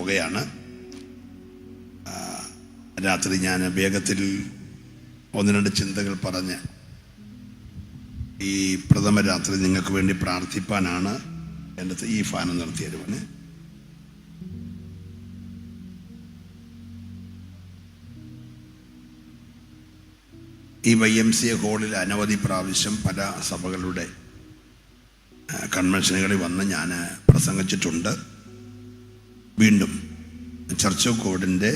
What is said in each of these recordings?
പോവുകയാണ്. രാത്രി ഞാൻ വേഗത്തിൽ 1-2 ചിന്തകൾ പറഞ്ഞ് ഈ പ്രഥമ രാത്രി നിങ്ങൾക്ക് വേണ്ടി പ്രാർത്ഥിപ്പാനാണ് എൻ്റെ ഈ ഫാനം നിർത്തിയരുവന്. ഈ YMCA ഹാളിൽ അനവധി പ്രാവശ്യം പല സഭകളുടെ കൺവെൻഷനുകളിൽ വന്ന് ഞാൻ പ്രസംഗിച്ചിട്ടുണ്ട്. വീണ്ടും ചർച്ച് ഓഫ് ഗോഡിൻ്റെ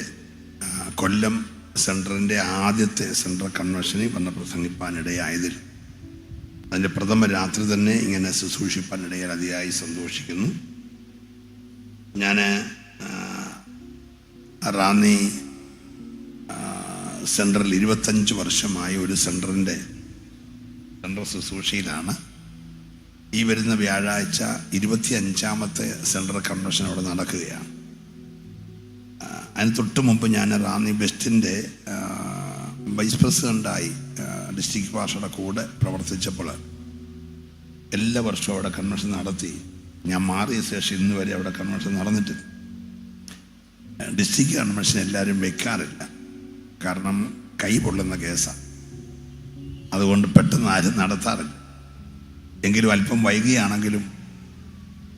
കൊല്ലം സെൻറ്ററിൻ്റെ ആദ്യത്തെ സെൻട്രൽ കൺവെൻഷനിൽ വന്ന് പ്രസംഗിപ്പാനിടയായതിൽ അതിൻ്റെ പ്രഥമ രാത്രി തന്നെ ഇങ്ങനെ ശുശ്രൂഷിപ്പാനിടയാൽ അതിയായി സന്തോഷിക്കുന്നു. ഞാൻ റാന്നി സെൻറ്ററിൽ 25 വർഷമായി ഒരു സെൻറ്ററിൻ്റെ സെൻട്രൽ ശുശ്രൂഷയിലാണ്. ഈ വരുന്ന വ്യാഴാഴ്ച 25ാമത്തെ സെൻട്രൽ കൺവെൻഷൻ അവിടെ നടക്കുകയാണ്. അതിന് തൊട്ട് മുമ്പ് ഞാൻ റാന്നി വെസ്റ്റിൻ്റെ വൈസ് പ്രസിഡൻ്റായി ഡിസ്ട്രിക്ട് ഭാഷയുടെ കൂടെ പ്രവർത്തിച്ചപ്പോൾ എല്ലാ വർഷവും അവിടെ കൺവെൻഷൻ നടത്തി. ഞാൻ മാറിയ ശേഷം ഇന്ന് വരെ അവിടെ കൺവെൻഷൻ നടന്നിട്ടില്ല. ഡിസ്ട്രിക്ട് കൺവെൻഷൻ എല്ലാവരും വെക്കാറില്ല, കാരണം കൈ പൊള്ളുന്ന കേസാണ്. അതുകൊണ്ട് പെട്ടെന്ന് ആരും നടത്താറില്ല. എങ്കിലും അല്പം വൈകിയാണെങ്കിലും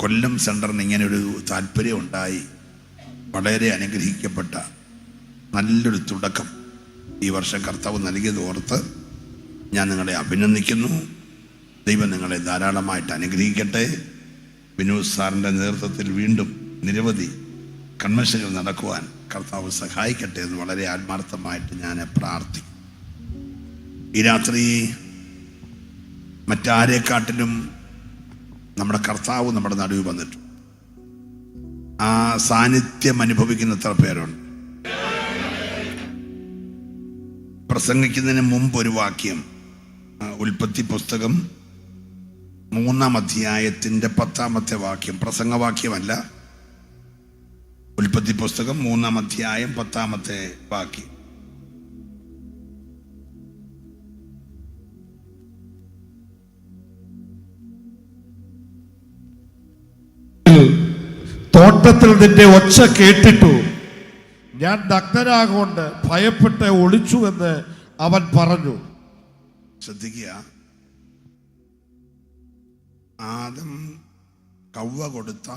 കൊല്ലം സെൻറ്ററിന് ഇങ്ങനെയൊരു താല്പര്യം ഉണ്ടായി വളരെ അനുഗ്രഹിക്കപ്പെട്ട നല്ലൊരു തുടക്കം ഈ വർഷം കർത്താവ് നൽകിയത് ഓർത്ത് ഞാൻ നിങ്ങളെ അഭിനന്ദിക്കുന്നു. ദൈവം നിങ്ങളെ ധാരാളമായിട്ട് അനുഗ്രഹിക്കട്ടെ. വിനോദ് സാറിൻ്റെ നേതൃത്വത്തിൽ വീണ്ടും നിരവധി കൺവെൻഷനുകൾ നടക്കുവാൻ കർത്താവ് സഹായിക്കട്ടെ എന്ന് വളരെ ആത്മാർത്ഥമായിട്ട് ഞാൻ പ്രാർത്ഥിക്കും. ഈ രാത്രി മറ്റാരെക്കാട്ടിലും നമ്മുടെ കർത്താവ് നമ്മുടെ നടുവിൽ വന്നിട്ടു. ആ സാന്നിധ്യം അനുഭവിക്കുന്ന എത്ര പേരുണ്ട്? പ്രസംഗിക്കുന്നതിന് മുമ്പ് ഒരു വാക്യം, ഉൽപ്പത്തി പുസ്തകം 3-ാം അധ്യായത്തിൻ്റെ 10ാമത്തെ വാക്യം, പ്രസംഗവാക്യമല്ല, ഉൽപ്പത്തി പുസ്തകം 3-ാം അധ്യായം 10ാമത്തെ വാക്യം. തോട്ടത്തിൽ നിന്റെ ഒച്ച കേട്ടിട്ടു ഞാൻ നഗ്നനാകൊണ്ട് ഭയപ്പെട്ട് ഒളിച്ചുവെന്ന് അവൻ പറഞ്ഞു. ശ്രദ്ധിക്കുക, ആദം കവ്വ കൊടുത്ത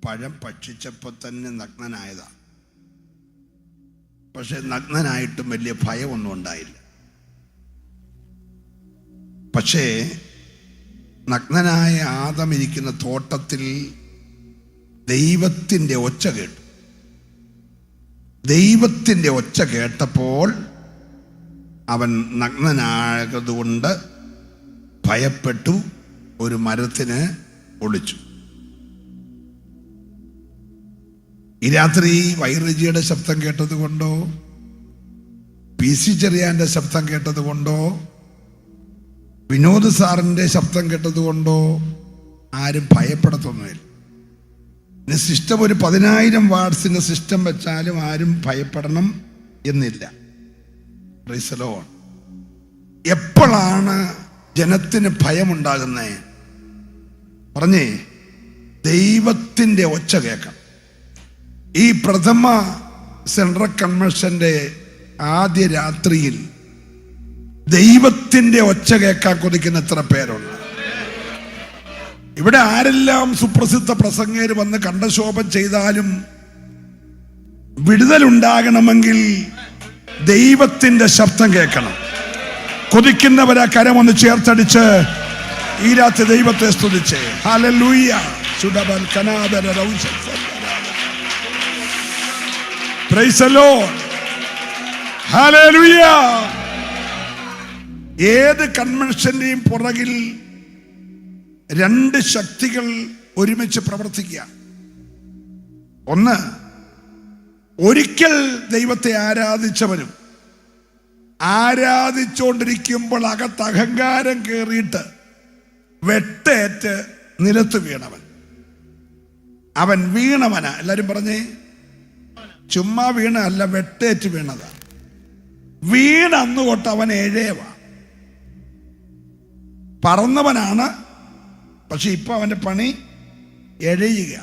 പഴം ഭക്ഷിച്ചപ്പോൾ തന്നെ നഗ്നനായതാ. പക്ഷെ നഗ്നനായിട്ടും വലിയ ഭയമൊന്നും ഉണ്ടായില്ല. പക്ഷേ നഗ്നനായ ആദം ഇരിക്കുന്ന തോട്ടത്തിൽ ദൈവത്തിൻ്റെ ഒച്ച കേട്ടു. ദൈവത്തിൻ്റെ ഒച്ച കേട്ടപ്പോൾ അവൻ നഗ്നനായതുകൊണ്ട് ഭയപ്പെട്ടു, ഒരു മരത്തിന് ഒളിച്ചു. ഈ രാത്രി വൈറജിയുടെ ശബ്ദം കേട്ടത് കൊണ്ടോ PC ചെറിയാൻ്റെ ശബ്ദം കേട്ടത് കൊണ്ടോ വിനോദ് സാറിൻ്റെ ശബ്ദം കേട്ടത് കൊണ്ടോ ആരും ഭയപ്പെടത്തൊന്നുമില്ല. ഇനി സിസ്റ്റം ഒരു 10,000 വാട്സിൻ്റെ സിസ്റ്റം വെച്ചാലും ആരും ഭയപ്പെടണം എന്നില്ല. Price the Lord. എപ്പോഴാണ് ജനത്തിന് ഭയമുണ്ടാകുന്നത്? പറഞ്ഞേ, ദൈവത്തിൻ്റെ ഒച്ച കേൾക്കണം. ഈ പ്രഥമ സെൻട്രൽ കൺവെൻഷന്റെ ആദ്യ രാത്രിയിൽ ദൈവത്തിൻ്റെ ഒച്ച കേൾക്കാൻ കൊതിക്കുന്ന എത്ര പേരുണ്ട്? ഇവിടെ ആരെല്ലാം സുപ്രസിദ്ധ പ്രസംഗര് വന്ന് കണ്ഠശോഭം ചെയ്താലും വിടുതലുണ്ടാകണമെങ്കിൽ ദൈവത്തിൻ്റെ ശബ്ദം കേൾക്കണം. കൊതിക്കുന്നവരാ കരമൊന്ന് ചേർത്തടിച്ച് ഈ രാത്രി ദൈവത്തെ സ്തുതിച്ച് hallelujah. Price the Lord. Hallelujah. ഏത് കൺവെൻഷന്റെയും പുറകിൽ 2 ശക്തികൾ ഒരുമിച്ച് പ്രവർത്തിക്കുക. ഒന്ന്, ഒരിക്കൽ ദൈവത്തെ ആരാധിച്ചവനും ആരാധിച്ചുകൊണ്ടിരിക്കുമ്പോൾ അകത്ത് അഹങ്കാരം കയറിയിട്ട് വെട്ടേറ്റ് നിലത്ത് വീണവൻ. അവൻ വീണവനാ. എല്ലാരും പറഞ്ഞേ, ചുമ്മാ വീണ അല്ല, വെട്ടേറ്റ് വീണതാ. വീണന്ന് തൊട്ട് അവൻ എഴയവാ. പറന്നവനാണ്, പക്ഷെ ഇപ്പൊ അവന്റെ പണി എഴയുക.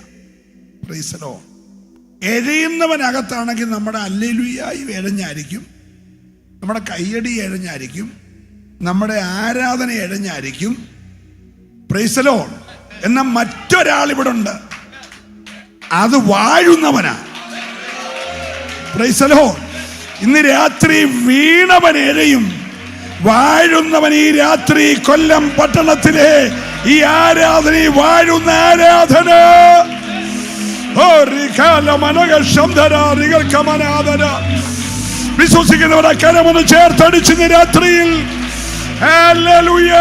പ്രൈസലോ. എഴയുന്നവനകത്താണെങ്കിൽ നമ്മുടെ അല്ലേലൂയായി എഴഞ്ഞായിരിക്കും, നമ്മുടെ കയ്യടി എഴഞ്ഞായിരിക്കും, നമ്മുടെ ആരാധന എഴഞ്ഞായിരിക്കും. പ്രൈസലോ. എന്നാൽ മറ്റൊരാൾ ഇവിടെ ഉണ്ട്, അത് വാഴുന്നവനാ. പ്രൈസലോ. ഇന്ന് രാത്രി വീണവൻ എഴയും, വാഴുന്നവൻ ഈ രാത്രി കൊല്ലം പട്ടണത്തിലെ ഈ ആരാധന, വാഴുന്ന ആരാധന. വിശ്വസിക്കുന്നവരെ കരമൊന്ന് ചേർത്തടിച്ച് രാത്രിയിൽ hallelujah.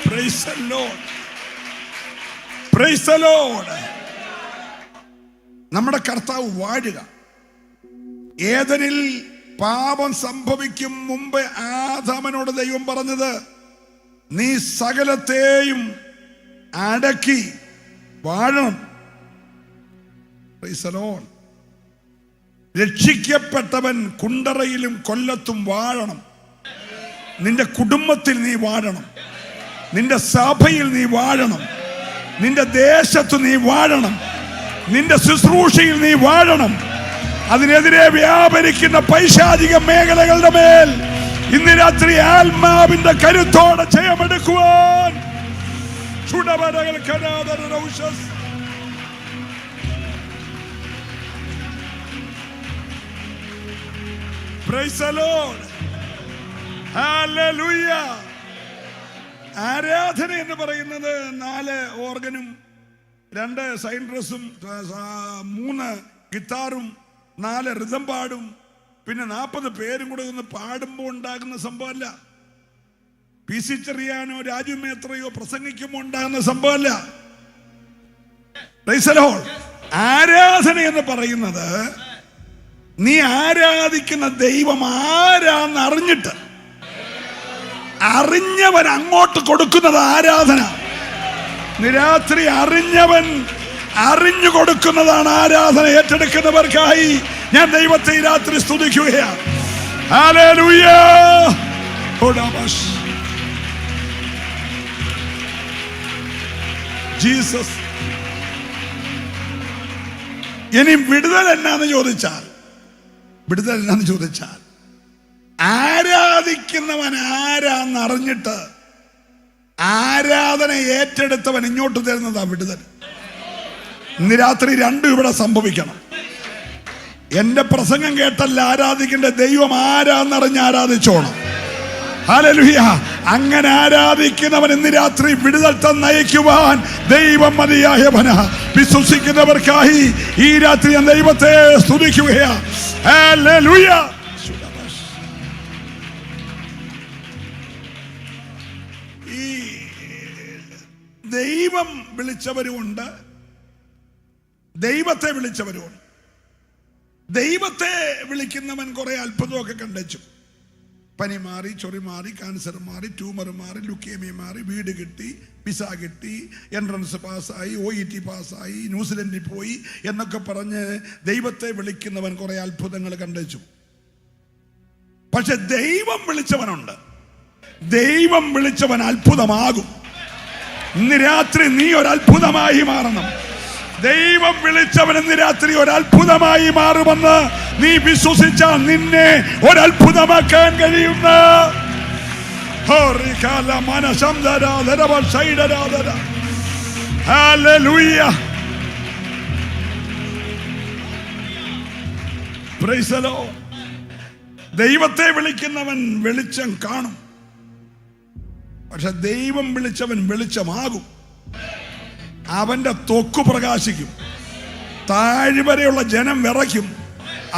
Praise the Lord. Praise the Lord. നമ്മുടെ കർത്താവ് വാഴുക. ഏദനിൽ പാപം സംഭവിക്കും മുമ്പ് ആദാമനോട് ദൈവം പറഞ്ഞത്, നീ സകലത്തെയും അടക്കി വാഴണം. Praise the Lord. രക്ഷിക്കപ്പെട്ടവൻ കുണ്ടറയിലും കൊല്ലത്തും വാഴണം. നിന്റെ കുടുംബത്തിൽ നീ വാഴണം, നിന്റെ സഭയിൽ നീ വാഴണം, നിന്റെ ദേശത്ത് നീ വാഴണം, നിന്റെ ശുശ്രൂഷയിൽ നീ വാഴണം. അതിനെതിരെ വ്യാപരിക്കുന്ന പൈശാചിക മേഖലകളുടെ മേൽ ഇന്ന് രാത്രി ആത്മാവിന്റെ കരുത്തോടെ ജയമെടുക്കുവാൻ Praise the Lord. Hallelujah. ആരാധന എന്ന് പറയുന്നത് 4 ഓർഗനും 2 സൈൻ ഡ്രസ്സും 3 ഗിത്താറും 4 റിതം പാടും പിന്നെ 40 പേരും കൂടെ ഒന്ന് പാടുമ്പോൾ ഉണ്ടാകുന്ന സംഭവമല്ല. പി സി ചെറിയാനോ രാജു മേത്രയോ പ്രസംഗിക്കുമ്പോൾ ഉണ്ടാകുന്ന സംഭവമല്ല. ആരാധന എന്ന് പറയുന്നത് നീ ആരാധിക്കുന്ന ദൈവം ആരാന്ന് അറിഞ്ഞിട്ട് അറിഞ്ഞവൻ അങ്ങോട്ട് കൊടുക്കുന്നത് ആരാധന. രാത്രി അറിഞ്ഞവൻ അറിഞ്ഞു കൊടുക്കുന്നതാണ് ആരാധന. ഏറ്റെടുക്കുന്നവർക്കായി ഞാൻ ദൈവത്തെ രാത്രി സ്തുതിക്കുകയാണ്. ഹല്ലേലൂയ. ജീസസ്. ഇനി വിടുതൽ എന്നാന്ന് ചോദിച്ചാൽ ആരാധിക്കുന്നവൻ ആരാന്നറിഞ്ഞിട്ട് ആരാധന ഏറ്റെടുത്തവൻ ഇങ്ങോട്ട് തരുന്നതാ വിടുതൽ. ഇന്ന് രാത്രി 2 ഇവിടെ സംഭവിക്കണം. എന്റെ പ്രസംഗം കേട്ടല്ല ആരാധിക്കേണ്ട, ദൈവം ആരാന്നറിഞ്ഞ് ആരാധിച്ചോണം. ഹല്ലേലൂയ. അങ്ങനെ ആരാധിക്കുന്നവൻ ഇന്ന് രാത്രി വിടുതൽ തന്നയക്കുവാൻ ദൈവം മതിയായവനാ. വിശ്വസിക്കുന്നവർക്കായി ഈ രാത്രി ഞാൻ ദൈവത്തെ സ്തുതിക്കുകയാ. ഹല്ലേലൂയ. ഈ ദൈവം വിളിച്ചവരുമുണ്ട്, ദൈവത്തെ വിളിച്ചവരുമുണ്ട്. ദൈവത്തെ വിളിക്കുന്നവൻ കുറെ അത്ഭുതമൊക്കെ കണ്ടു. പനി മാറി, ചൊറി മാറി, ക്യാൻസർ മാറി, ട്യൂമർ മാറി, ലുക്കേമിയ മാറി, വീട് കിട്ടി, വിസ കിട്ടി, എൻട്രൻസ് പാസ്സായി, OET പാസ്സായി, ന്യൂസിലൻഡിൽ പോയി എന്നൊക്കെ പറഞ്ഞ് ദൈവത്തെ വിളിക്കുന്നവൻ കുറെ അത്ഭുതങ്ങൾ കണ്ടു. പക്ഷെ ദൈവം വിളിച്ചവനുണ്ട്. ദൈവം വിളിച്ചവൻ അത്ഭുതമാകും. ഇന്ന് രാത്രി നീ ഒരു അത്ഭുതമായി മാറണം. ദൈവം വിളിച്ചവൻ ഇന്ന് രാത്രി ഒരു അത്ഭുതമായി മാറുമെന്ന് നീ വിശ്വസിച്ചാൽ നിന്നെ ഒരു അത്ഭുതമാക്കാൻ കഴിയുന്ന ദൈവത്തെ വിളിക്കുന്നവൻ വെളിച്ചം കാണും. പക്ഷെ ദൈവം വിളിച്ചവൻ വെളിച്ചമാകും. അവന്റെ ത്വക്ക് പ്രകാശിക്കും. താഴ്വരയുള്ള ജനം വിറയ്ക്കും.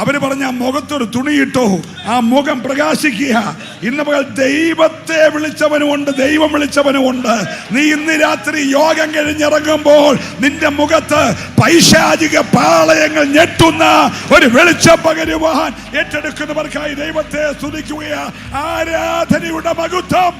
അവര് പറഞ്ഞ മുഖത്തൊരു തുണിയിട്ടോ, ആ മുഖം പ്രകാശിക്കുക. ഇന്ന് പകൽ ദൈവത്തെ വിളിച്ചവനുമുണ്ട്, ദൈവം വിളിച്ചവനുമുണ്ട്. നീ ഇന്ന് രാത്രി യോഗം കഴിഞ്ഞിറങ്ങുമ്പോൾ നിന്റെ മുഖത്ത് പൈശാചിക പാളയങ്ങൾ ഞെട്ടുന്ന ഒരു വെളിച്ചം പകരുവാൻ ഏറ്റെടുക്കുന്നവർക്കായി ദൈവത്തെ സ്തുതിക്കുകയാ. ആരാധനയുടെ മഹത്വം.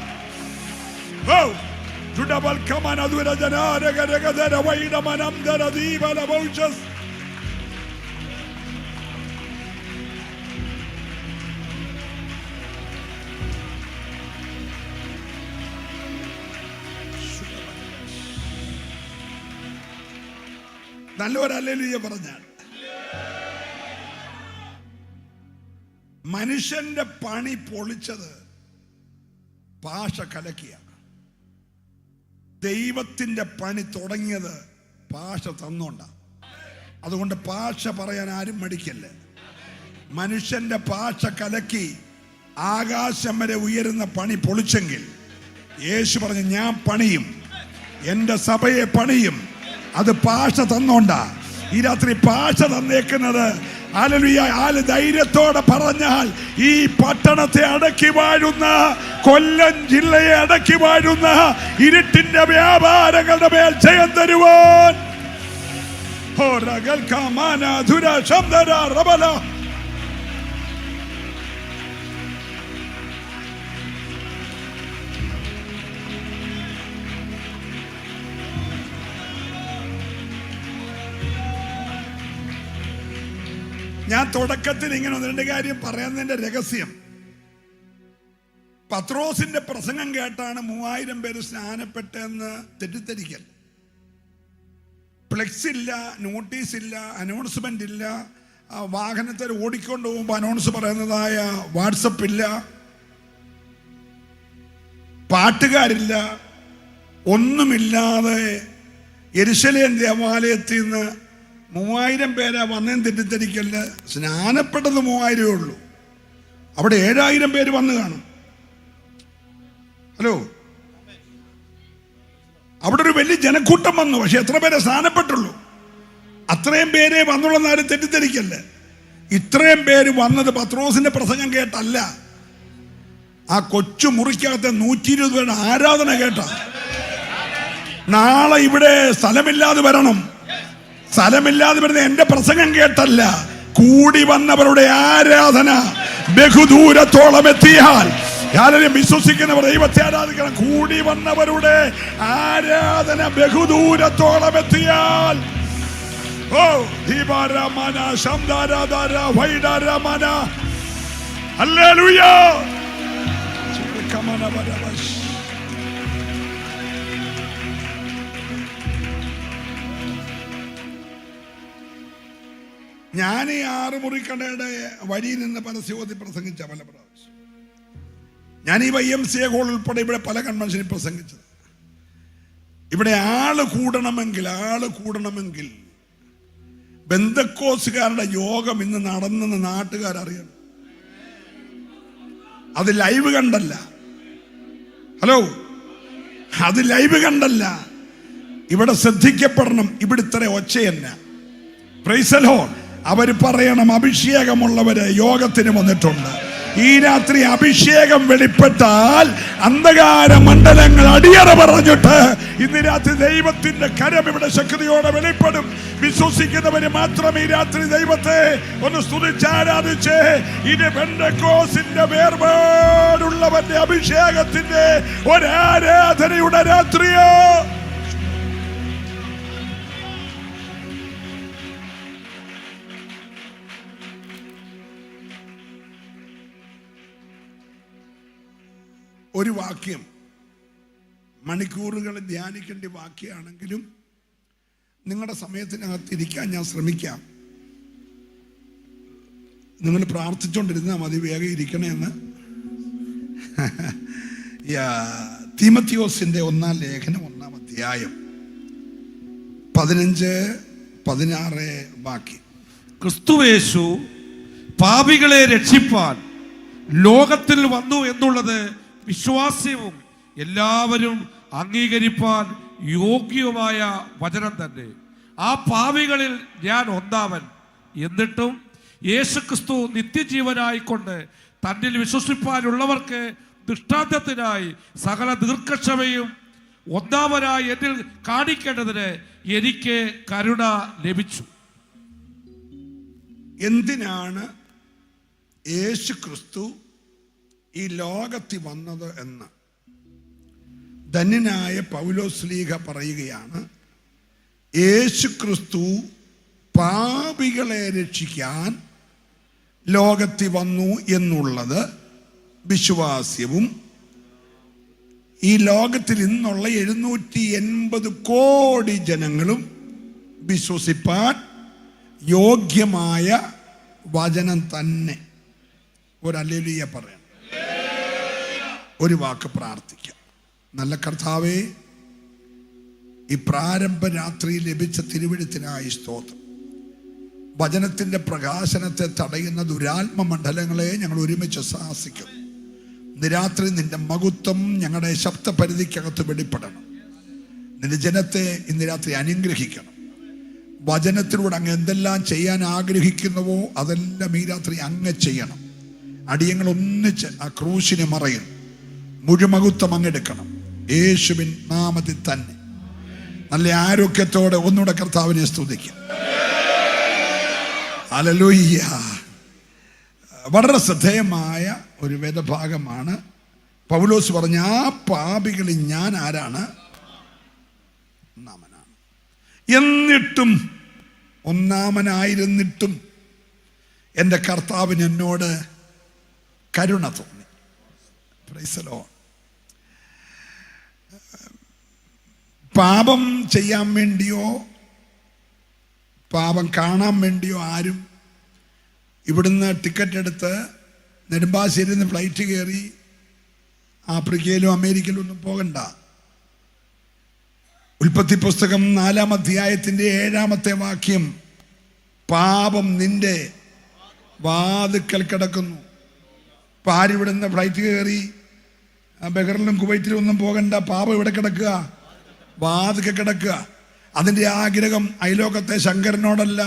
നല്ലൊരു ഹല്ലേലൂയ പറഞ്ഞാൽ. മനുഷ്യന്റെ പണി പൊളിച്ചത് ഭാഷ കലക്കിയ. ദൈവത്തിന്റെ പണി തുടങ്ങിയത് ഭാഷ തന്നോണ്ട. അതുകൊണ്ട് ഭാഷ പറയാൻ ആരും മടിക്കല്ലേ. മനുഷ്യന്റെ ഭാഷ കലക്കി ആകാശം വരെ ഉയരുന്ന പണി പൊളിച്ചെങ്കിൽ യേശു പറഞ്ഞു, ഞാൻ പണിയും, എന്റെ സഭയെ പണിയും. അത് ഭാഷ തന്നോണ്ട. ഈ രാത്രി ഭാഷ തന്നേക്കുന്നത് ഹല്ലേലൂയ. ആല് ധൈര്യത്തോടെ പറഞ്ഞാൽ ഈ പട്ടണത്തെ അടക്കി വാഴുന്ന, കൊല്ലം ജില്ലയെ അടക്കി വാഴുന്ന ഇരുട്ടിന്റെ വ്യാപാരങ്ങളുടെ മേൽ ജയം തരുവാൻ ഞാൻ തുടക്കത്തിൽ ഇങ്ങനെ ഒന്ന് രണ്ട് കാര്യം പറയുന്നതിന്റെ രഹസ്യം, പത്രോസിന്റെ പ്രസംഗം കേട്ടാണ് 3000 പേര് സ്നാനപ്പെട്ടെന്ന് തെറ്റിദ്ധരിക്കൽ. ഫ്ലെക്സ് ഇല്ല, നോട്ടീസ് ഇല്ല, അനൗൺസ്മെന്റ് ഇല്ല, വാഹനത്തിൽ ഓടിക്കൊണ്ട് പോകുമ്പോൾ അനൗൺസ് പറയുന്നതായ വാട്സപ്പ് ഇല്ല, പാട്ടുകാരില്ല, ഒന്നുമില്ലാതെ യെരുശലേം ദേവാലയത്തിൽ നിന്ന് 3000 പേരാ വന്നേന്ന് തെറ്റിദ്ധരിക്കല്ല. സ്നാനപ്പെട്ടത് 3000 ഉള്ളൂ. അവിടെ 7000 പേര് വന്ന് കാണും. ഹലോ, അവിടെ ഒരു വലിയ ജനക്കൂട്ടം വന്നു. പക്ഷെ എത്ര പേരെ സ്നാനപ്പെട്ടുള്ളൂ? അത്രയും പേരെ വന്നുള്ളെന്ന് ആരും തെറ്റിദ്ധരിക്കല്ലേ. ഇത്രയും പേര് വന്നത് പത്രോസിന്റെ പ്രസംഗം കേട്ടല്ല, ആ കൊച്ചു മുറിക്കകത്തെ 120 പേരുടെ ആരാധന കേട്ട. നാളെ ഇവിടെ സ്ഥലമില്ലാതെ വരണം. സ്ഥലമില്ലാതെ വരുന്ന എന്റെ പ്രസംഗം കേട്ടല്ല, കൂടി വന്നവരുടെ ആരാധന ബഹുദൂരത്തോളം എത്തിയാൽ വിശ്വസിക്കുന്നവർ ദൈവത്തെ ആരാധിക്കണം. കൂടി വന്നവരുടെ ആരാധന ബഹുദൂരത്തോളം എത്തിയാൽ ഹല്ലേലൂയ. ഞാൻ ഈ 6 മുറിക്കടയുടെ വഴിയിൽ നിന്ന് പരസ്യവതി പ്രസംഗിച്ച പല പ്രാവശ്യം. ഞാൻ ഈ YMCA ഹോൾ ഉൾപ്പെടെ ഇവിടെ പല കൺവെൻഷനിൽ പ്രസംഗിച്ചത്. ഇവിടെ ആള് കൂടണമെങ്കിൽ ബെന്തക്കോസുകാരുടെ യോഗം ഇന്ന് നടന്നെന്ന് നാട്ടുകാരറിയണം. അത് ലൈവ് കണ്ടല്ല. ഹലോ, അത് ലൈവ് കണ്ടല്ല. ഇവിടെ ശ്രദ്ധിക്കപ്പെടണം. ഇവിടെ ഇത്ര ഒച്ചയെന്ന പ്രൈസ് ദി ലോർഡ്. അവർ പറയണം, അഭിഷേകമുള്ളവര് യോഗത്തിന് വന്നിട്ടുണ്ട്. ഈ രാത്രി അഭിഷേകം വെളിപ്പെട്ടാൽ അന്ധകാര മണ്ഡലങ്ങൾ അടിയറ പറഞ്ഞിട്ട് ഇന്ന് രാത്രി ദൈവത്തിന്റെ കരം ഇവിടെ ശക്തിയോടെ വെളിപ്പെടും. വിശ്വസിക്കുന്നവര് മാത്രം ഈ രാത്രി ദൈവത്തെ ഒന്ന് സ്തുതിച്ച് ആരാധിച്ച്, ഇത് പെന്തക്കോസ്തിന്റെ വേർപാടുള്ളവന്റെ അഭിഷേകത്തിന്റെ ഒരാരാധനയുടെ രാത്രിയോ. ഒരു വാക്യം മണിക്കൂറുകൾ ധ്യാനിക്കേണ്ട വാക്യമാണെങ്കിലും നിങ്ങളുടെ സമയത്തിനകത്തിരിക്കാൻ ഞാൻ ശ്രമിക്കാം. നിങ്ങൾ പ്രാർത്ഥിച്ചുകൊണ്ടിരുന്നാൽ മതി, വേഗം ഇരിക്കണേന്ന്. തീമത്തിയോസിന്റെ 1-ാം ലേഖനം 1-ാം അധ്യായം 15-16 വാക്യം. ക്രിസ്തുയേശു പാപികളെ രക്ഷിപ്പാൻ ലോകത്തിൽ വന്നു എന്നുള്ളത് വിശ്വാസ്യവും എല്ലാവരും അംഗീകരിപ്പാൻ യോഗ്യവുമായ വചനം തന്നെ. ആ പാപികളിൽ ഞാൻ ഒന്നാമൻ. എന്നിട്ടും യേശുക്രിസ്തു നിത്യജീവനായിക്കൊണ്ട് തന്നിൽ വിശ്വസിപ്പാനുള്ളവർക്ക് ദൃഷ്ടാന്തത്തിനായി സകല ദീർഘക്ഷമയും ഒന്നാമനായി എന്നിൽ കാണിക്കേണ്ടതിന് എനിക്ക് കരുണ ലഭിച്ചു. എന്തിനാണ് യേശുക്രിസ്തു ഈ ലോകത്തിൽ വന്നത് എന്ന് ധന്യനായ പൗലോസ്ലീഹ പറയുകയാണ്. യേശുക്രിസ്തു പാപികളെ രക്ഷിക്കാൻ ലോകത്തിൽ വന്നു എന്നുള്ളത് വിശ്വാസ്യവും ഈ ലോകത്തിൽ ഇന്നുള്ള 780 കോടി ജനങ്ങളും വിശ്വസിപ്പാൻ യോഗ്യമായ വചനം തന്നെ. ഒരു ഹല്ലേലൂയ പറയണം. ഒരു വാക്ക് പ്രാർത്ഥിക്കാം. നല്ല കർത്താവേ, ഈ പ്രാരംഭ രാത്രി ലഭിച്ച തിരുവെഴുത്തിനായി സ്തോത്രം. വചനത്തിന്റെ പ്രകാശനത്തെ തടയുന്ന ദുരാത്മ മണ്ഡലങ്ങളെ ഞങ്ങൾ ഒരുമിച്ച് ശാസിക്കും. ഇന്ന് രാത്രി നിന്റെ മഹത്വം ഞങ്ങളുടെ ശബ്ദപരിധിക്കകത്ത് വെളിപ്പെടണം. നിന്റെ ജനത്തെ ഇന്ന് രാത്രി അനുഗ്രഹിക്കണം. വചനത്തിലൂടെ അങ്ങ് എന്തെല്ലാം ചെയ്യാൻ ആഗ്രഹിക്കുന്നുവോ അതെല്ലാം ഈ രാത്രി അങ്ങ് ചെയ്യണം. അടിയങ്ങൾ ഒന്നിച്ച് ആ ക്രൂശിനെ മറയും. മുഴുമഹത്വം അങ്ങെടുക്കണം. യേശുവിൻ നാമത്തിൽ തന്നെ. നല്ല ആരോഗ്യത്തോടെ ഒന്നുകൂടെ കർത്താവിനെ സ്തുതിക്കാം. ഹല്ലേലൂയ. വളരെ ശ്രദ്ധേയമായ ഒരു വേദഭാഗമാണ്. പൗലോസ് പറഞ്ഞ ആ പാപികളിൽ ഞാൻ ആരാണ്? ഒന്നാമനാണ്. എന്നിട്ടും, ഒന്നാമനായിരുന്നിട്ടും എൻ്റെ കർത്താവിന് എന്നോട് കരുണ തോന്നി. Price the Lord. പാപം ചെയ്യാൻ വേണ്ടിയോ പാപം കാണാൻ വേണ്ടിയോ ആരും ഇവിടുന്ന് ടിക്കറ്റ് എടുത്ത് നെടുമ്പാശ്ശേരിയിൽ നിന്ന് ഫ്ലൈറ്റ് കയറി ആഫ്രിക്കയിലും അമേരിക്കയിലും ഒന്നും പോകണ്ട. ഉൽപ്പത്തി പുസ്തകം 4-ാം അധ്യായത്തിന്റെ 7-ാമത്തെ വാക്യം, പാപം നിന്റെ വാതിക്കൽ കിടക്കുന്നു. ഇപ്പം ആരിവിടുന്ന് ഫ്ലൈറ്റ് കയറി ബഹ്റിലും കുവൈറ്റിലും ഒന്നും പോകണ്ട. പാപം ഇവിടെ കിടക്കുക, വാതിക്കൽ കിടക്കുക. അതിൻ്റെ ആഗ്രഹം അയലോകത്തെ ശങ്കരനോടല്ല,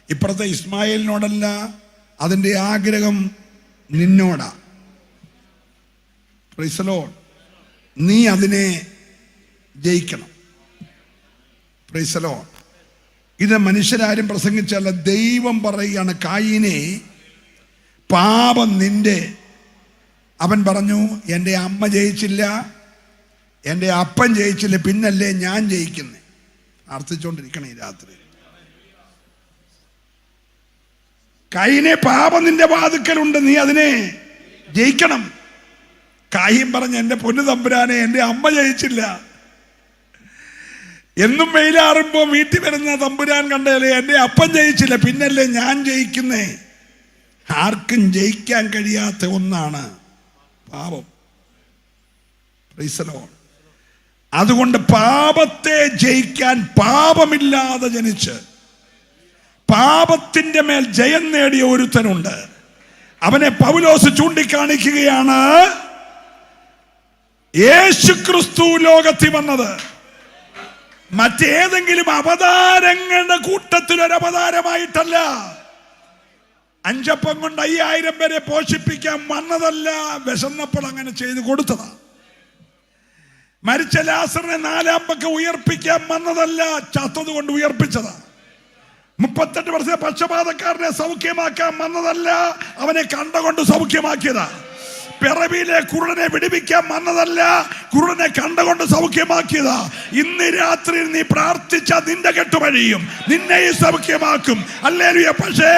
ഇപ്പുറത്തെ ഇസ്മായിലിനോടല്ല. അതിൻ്റെ ആഗ്രഹം നിന്നോടാ. Praise the lord. നീ അതിനെ ജയിക്കണം. Praise the lord. ഇത് മനുഷ്യരാരും പ്രസംഗിച്ചല്ല, ദൈവം പറയുകയാണ്. കായീനെ, പാപം നിന്റെ. അവൻ പറഞ്ഞു, എൻ്റെ അമ്മ ജയിച്ചില്ല, എൻ്റെ അപ്പൻ ജയിച്ചില്ല, പിന്നല്ലേ ഞാൻ ജയിക്കുന്നേ. പ്രാർത്ഥിച്ചുകൊണ്ടിരിക്കണേ രാത്രി. കായീനെ, പാപം നിന്റെ വാതിക്കലുണ്ട്, നീ അതിനെ ജയിക്കണം. കായീൻ പറഞ്ഞ, എൻ്റെ പൊന്നു തമ്പുരാനെ, എൻ്റെ അമ്മ ജയിച്ചില്ല. എന്നും വെയിലാറുമ്പോ വീട്ടിൽ വരുന്ന തമ്പുരാൻ കണ്ടല്ലേ, എൻ്റെ അപ്പൻ ജയിച്ചില്ല, പിന്നല്ലേ ഞാൻ ജയിക്കുന്നേ. ആർക്കും ജയിക്കാൻ കഴിയാത്ത ഒന്നാണ് പാപം. Price the Lord. അതുകൊണ്ട് പാപത്തെ ജയിക്കാൻ പാപമില്ലാതെ ജനിച്ച് പാപത്തിന്റെ മേൽ ജയം നേടിയ ഒരുത്തനുണ്ട്. അവനെ പൗലോസ് ചൂണ്ടിക്കാണിക്കുകയാണ്. യേശുക്രിസ്തു ലോകത്തിൽ വന്നത് മറ്റേതെങ്കിലും അവതാരങ്ങളുടെ കൂട്ടത്തിൽ ഒരു അവതാരമായിട്ടല്ല. 5 അപ്പം കൊണ്ട് 5000 പേരെ പോഷിപ്പിക്കാൻ വന്നതല്ല. വിശന്നപ്പോൾ അങ്ങനെ ചെയ്തു കൊടുത്തതാ. മരിച്ച ലാസറിനെ 4-ാം പക്കം ഉയർപ്പിക്കാൻ വന്നതല്ല, ചത്തത് കൊണ്ട് ഉയർപ്പിച്ചതാ. 38 വർഷ പക്ഷപാതക്കാരനെ സൗഖ്യമാക്കാൻ വന്നതല്ല, അവനെ കണ്ടുകൊണ്ട് സൗഖ്യമാക്കിയതാ. പിറവിയിലെ കുരുടനെ വിടുവിക്കാൻ വന്നതല്ല, കുരുടനെ കണ്ടുകൊണ്ട് സൗഖ്യമാക്കിയതാ. ഇന്ന് രാത്രി നീ പ്രാർത്ഥിച്ച നിന്റെ കെട്ടുവഴിയും നിന്നെയും സൗഖ്യമാക്കും. ഹല്ലേലൂയ. പക്ഷേ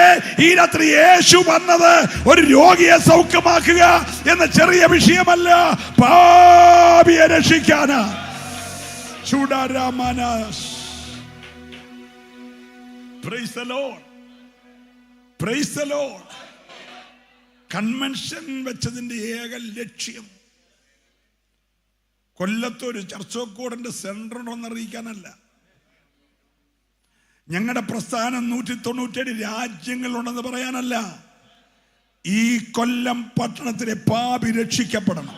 ഈ രാത്രി യേശു വന്നത് ഒരു രോഗിയെ സൗഖ്യമാക്കുക എന്ന ചെറിയ വിഷയമല്ല, പാപിയെ രക്ഷിക്കാനാ. Praise the lord. Praise the lord. Convention വെച്ചതിന്റെ ഏക ലക്ഷ്യം കൊല്ലത്തൊരു ചർച്ചോക്കോടിന്റെ സെന്റർ ഉണ്ടോന്ന് അറിയിക്കാനല്ല. ഞങ്ങളുടെ പ്രസ്ഥാനം 197 രാജ്യങ്ങളുണ്ടെന്ന് പറയാനല്ല. ഈ കൊല്ലം പട്ടണത്തിലെ പാപി രക്ഷിക്കപ്പെടണം.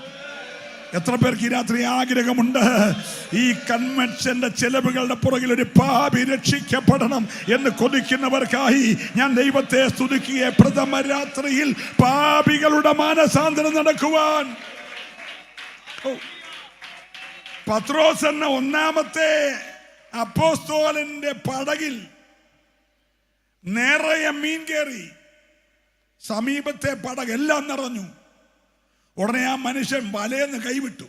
എത്ര പേർക്ക് ഈ രാത്രി ആഗ്രഹമുണ്ട് ഈ കൺവെൻഷന്റെ ചെലവുകളുടെ പുറകിൽ ഒരു പാപി രക്ഷിക്കപ്പെടണം എന്ന് കൊതിക്കുന്നവർക്കായി ഞാൻ ദൈവത്തെ സ്തുതിക്കുക. പ്രഥമ രാത്രിയിൽ പാപികളുടെ മാനസാന്തരം നടക്കുവാൻ പത്രോസ് എന്ന 1-ാമത്തെ അപ്പോസ്തലന്റെ പടകിൽ നിറയെ മീൻ കയറി. സമീപത്തെ പടകെല്ലാം നിറഞ്ഞു. ഉടനെ ആ മനുഷ്യൻ വലയെന്ന് കൈവിട്ടു.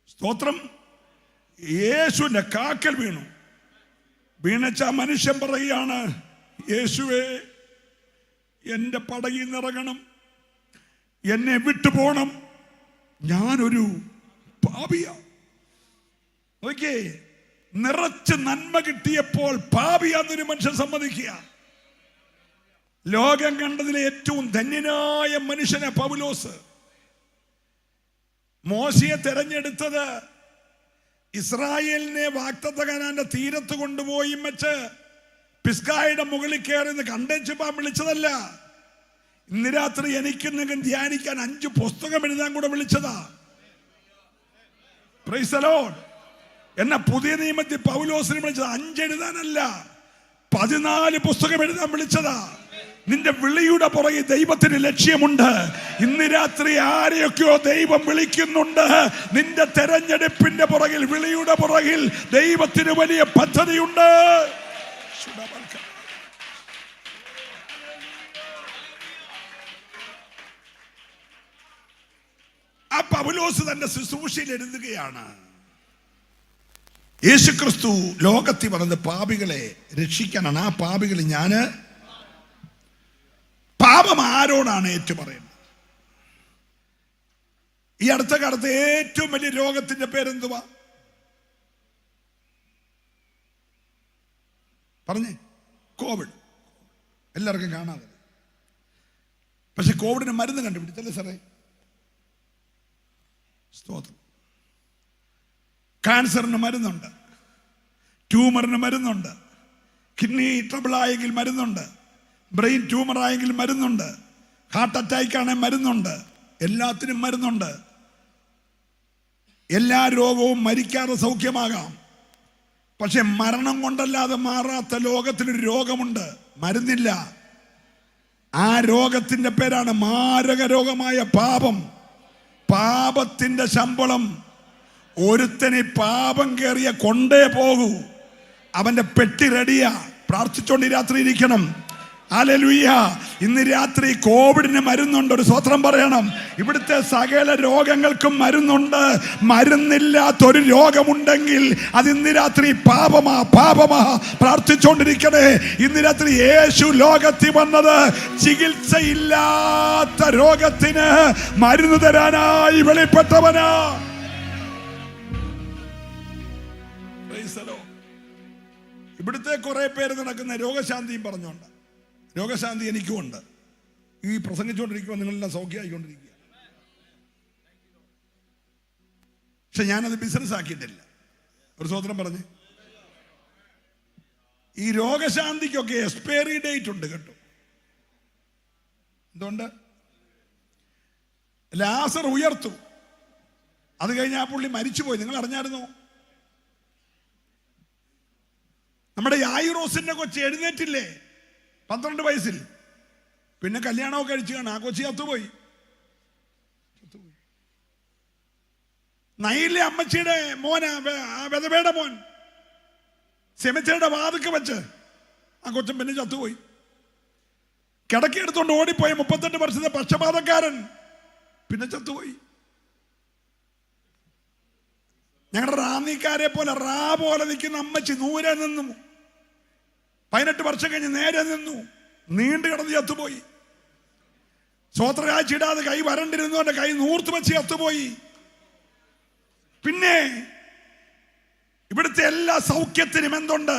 സ്തോത്രം. യേശുവിന്റെ കാക്കൽ വീണു. വീണച്ച മനുഷ്യൻ പറയുകയാണ്, യേശുവേ, എന്റെ പടകിൽ നിറങ്ങണം, എന്നെ വിട്ടുപോകണം, ഞാനൊരു പാപിയാ. ഓക്കേ, നിറച്ച് നന്മ കിട്ടിയപ്പോൾ പാപിയാന്നൊരു മനുഷ്യൻ സമ്മതിക്കുക. ലോകം കണ്ടതിലെ ഏറ്റവും ധന്യനായ മനുഷ്യനാ പൗലോസ്. മോശയെ തെരഞ്ഞെടുത്തത് ഇസ്രായേലിനെ വാഗ്ദത്ത കനാന്റെ തീരത്ത് കൊണ്ടുപോയി വെച്ച് പിസ്കായുടെ മുകളിൽ കയറി കണ്ടേച്ചുപാൻ വിളിച്ചതല്ല. ഇന്ന് രാത്രി എനിക്കും നിങ്ങൾ ധ്യാനിക്കാൻ 5 പുസ്തകം എഴുതാൻ കൂടെ വിളിച്ചതാ. Price the Lord. എന്നെ പുതിയ നിയമത്തിൽ പൗലോസിനെ വിളിച്ചത് 5 എഴുതാനല്ല, 14 പുസ്തകം എഴുതാൻ വിളിച്ചതാ. നിന്റെ വിളിയുടെ പുറകിൽ ദൈവത്തിന് ലക്ഷ്യമുണ്ട്. ഇന്ന് രാത്രി ആരെയൊക്കെയോ ദൈവം വിളിക്കുന്നുണ്ട്. നിന്റെ തെരഞ്ഞെടുപ്പിന്റെ പുറകിൽ, വിളിയുടെ പുറകിൽ ദൈവത്തിന് വലിയ പദ്ധതിയുണ്ട്. ആ പൗലോസ് തന്റെ ശുശ്രൂഷയിൽ എഴുതുകയാണ്, യേശുക്രിസ്തു ലോകത്തിൽ വന്നത് പാപികളെ രക്ഷിക്കാനാണ്. ആ പാപികൾ ഞാന്. പാപം ആരോടാണ് ഏറ്റുപറയുന്നത്? ഈ അടുത്ത കാലത്ത് ഏറ്റവും വലിയ രോഗത്തിന്റെ പേരെന്തുവാ പറഞ്ഞേ? കോവിഡ്. എല്ലാവർക്കും കാണാതെ. പക്ഷെ കോവിഡിന് മരുന്ന് കണ്ടുപിടിച്ചല്ലേ സാറേ? സ്തോത്രം. ക്യാൻസറിന് മരുന്നുണ്ട്, ട്യൂമറിന് മരുന്നുണ്ട്, കിഡ്നി ട്രബിൾ ആയെങ്കിൽ മരുന്നുണ്ട്, ബ്രെയിൻ ട്യൂമർ ആയെങ്കിൽ മരുന്നുണ്ട്, ഹാർട്ട് അറ്റാക്ക് ആണെങ്കിൽ മരുന്നുണ്ട്, എല്ലാത്തിനും മരുന്നുണ്ട്. എല്ലാ രോഗവും മരിക്കാതെ സൗഖ്യമാകാം. പക്ഷെ മരണം കൊണ്ടല്ലാതെ മാറാത്ത ലോകത്തിലൊരു രോഗമുണ്ട്, മരുന്നില്ല. ആ രോഗത്തിന്റെ പേരാണ് മാരക രോഗമായ പാപം. പാപത്തിന്റെ ശമ്പളം ഒരുത്തന് പാപം കേറിയ കൊണ്ടേ പോകൂ. അവന്റെ പെട്ടി റെഡിയാ. പ്രാർത്ഥിച്ചോണ്ട് രാത്രി ഇരിക്കണം. ഹല്ലേലൂയ. ഇന്ന് രാത്രി കോവിഡിന് മരുന്നുണ്ട്. ഒരു സ്വത്രം പറയണം. ഇവിടുത്തെ സകല രോഗങ്ങൾക്കും മരുന്നുണ്ട്. മരുന്നില്ലാത്തൊരു രോഗമുണ്ടെങ്കിൽ അത് ഇന്ന് രാത്രി പാപമാ, പാപമാ. പ്രാർത്ഥിച്ചോണ്ടിരിക്കണേ. ഇന്ന് രാത്രി യേശു ലോകത്തിൽ വന്നത് ചികിത്സയില്ലാത്ത രോഗത്തിന് മരുന്ന് തരാനായി വെളിപ്പെട്ടവനാ. ഇവിടുത്തെ കുറെ പേര് നടക്കുന്ന രോഗശാന്തിയും പറഞ്ഞോണ്ട്. രോഗശാന്തി എനിക്കുമുണ്ട്. ഈ പ്രസംഗിച്ചുകൊണ്ടിരിക്കുമ്പോൾ നിങ്ങളെല്ലാം സൗഖ്യമായിക്കൊണ്ടിരിക്കുക. പക്ഷെ ഞാനത് ബിസിനസ് ആക്കിയിട്ടില്ല. ഒരു സ്വതന്ത്രം പറഞ്ഞ്, ഈ രോഗശാന്തിക്കൊക്കെ എക്സ്പയറി ഡേറ്റ് ഉണ്ട് കേട്ടോ. എന്തുകൊണ്ട്? ലാസർ ഉയർത്തു, അത് കഴിഞ്ഞ് ആ പുള്ളി മരിച്ചുപോയി. നിങ്ങൾ അറിഞ്ഞായിരുന്നോ? നമ്മുടെ യായിറോസിന്റെ കൊച്ചി എഴുന്നേറ്റില്ലേ 12 വയസ്സിൽ? പിന്നെ കല്യാണമൊക്കെ കഴിച്ചു കാണാം. ആ കൊച്ചി ചത്തുപോയി. നയിലെ അമ്മച്ചിയുടെ മോൻ, വെതവയുടെ മോൻ, സെമിത്തേരിയുടെ വാതുക്ക് വെച്ച് ആ കൊച്ചൻ പിന്നെ ചത്തുപോയി. കിടക്കിയെടുത്തോണ്ട് ഓടിപ്പോയി 38 വർഷത്തെ പക്ഷപാതക്കാരൻ പിന്നെ ചത്തുപോയി. ഞങ്ങളുടെ റാന്നിക്കാരെ പോലെ റാ പോലെ നിൽക്കുന്ന അമ്മച്ചി ദൂരെ നിന്നു 18 വർഷം കഴിഞ്ഞ് നേരെ നിന്നു, നീണ്ടു കിടന്ന് ചത്തുപോയി. സ്വോത്രകാഴ്ച ഇടാതെ കൈ വരണ്ടിരുന്നു, എന്റെ കൈ നൂർത്ത് വെച്ച് ചത്തുപോയി. പിന്നെ ഇവിടുത്തെ എല്ലാ സൗഖ്യത്തിനും എന്തുണ്ട്?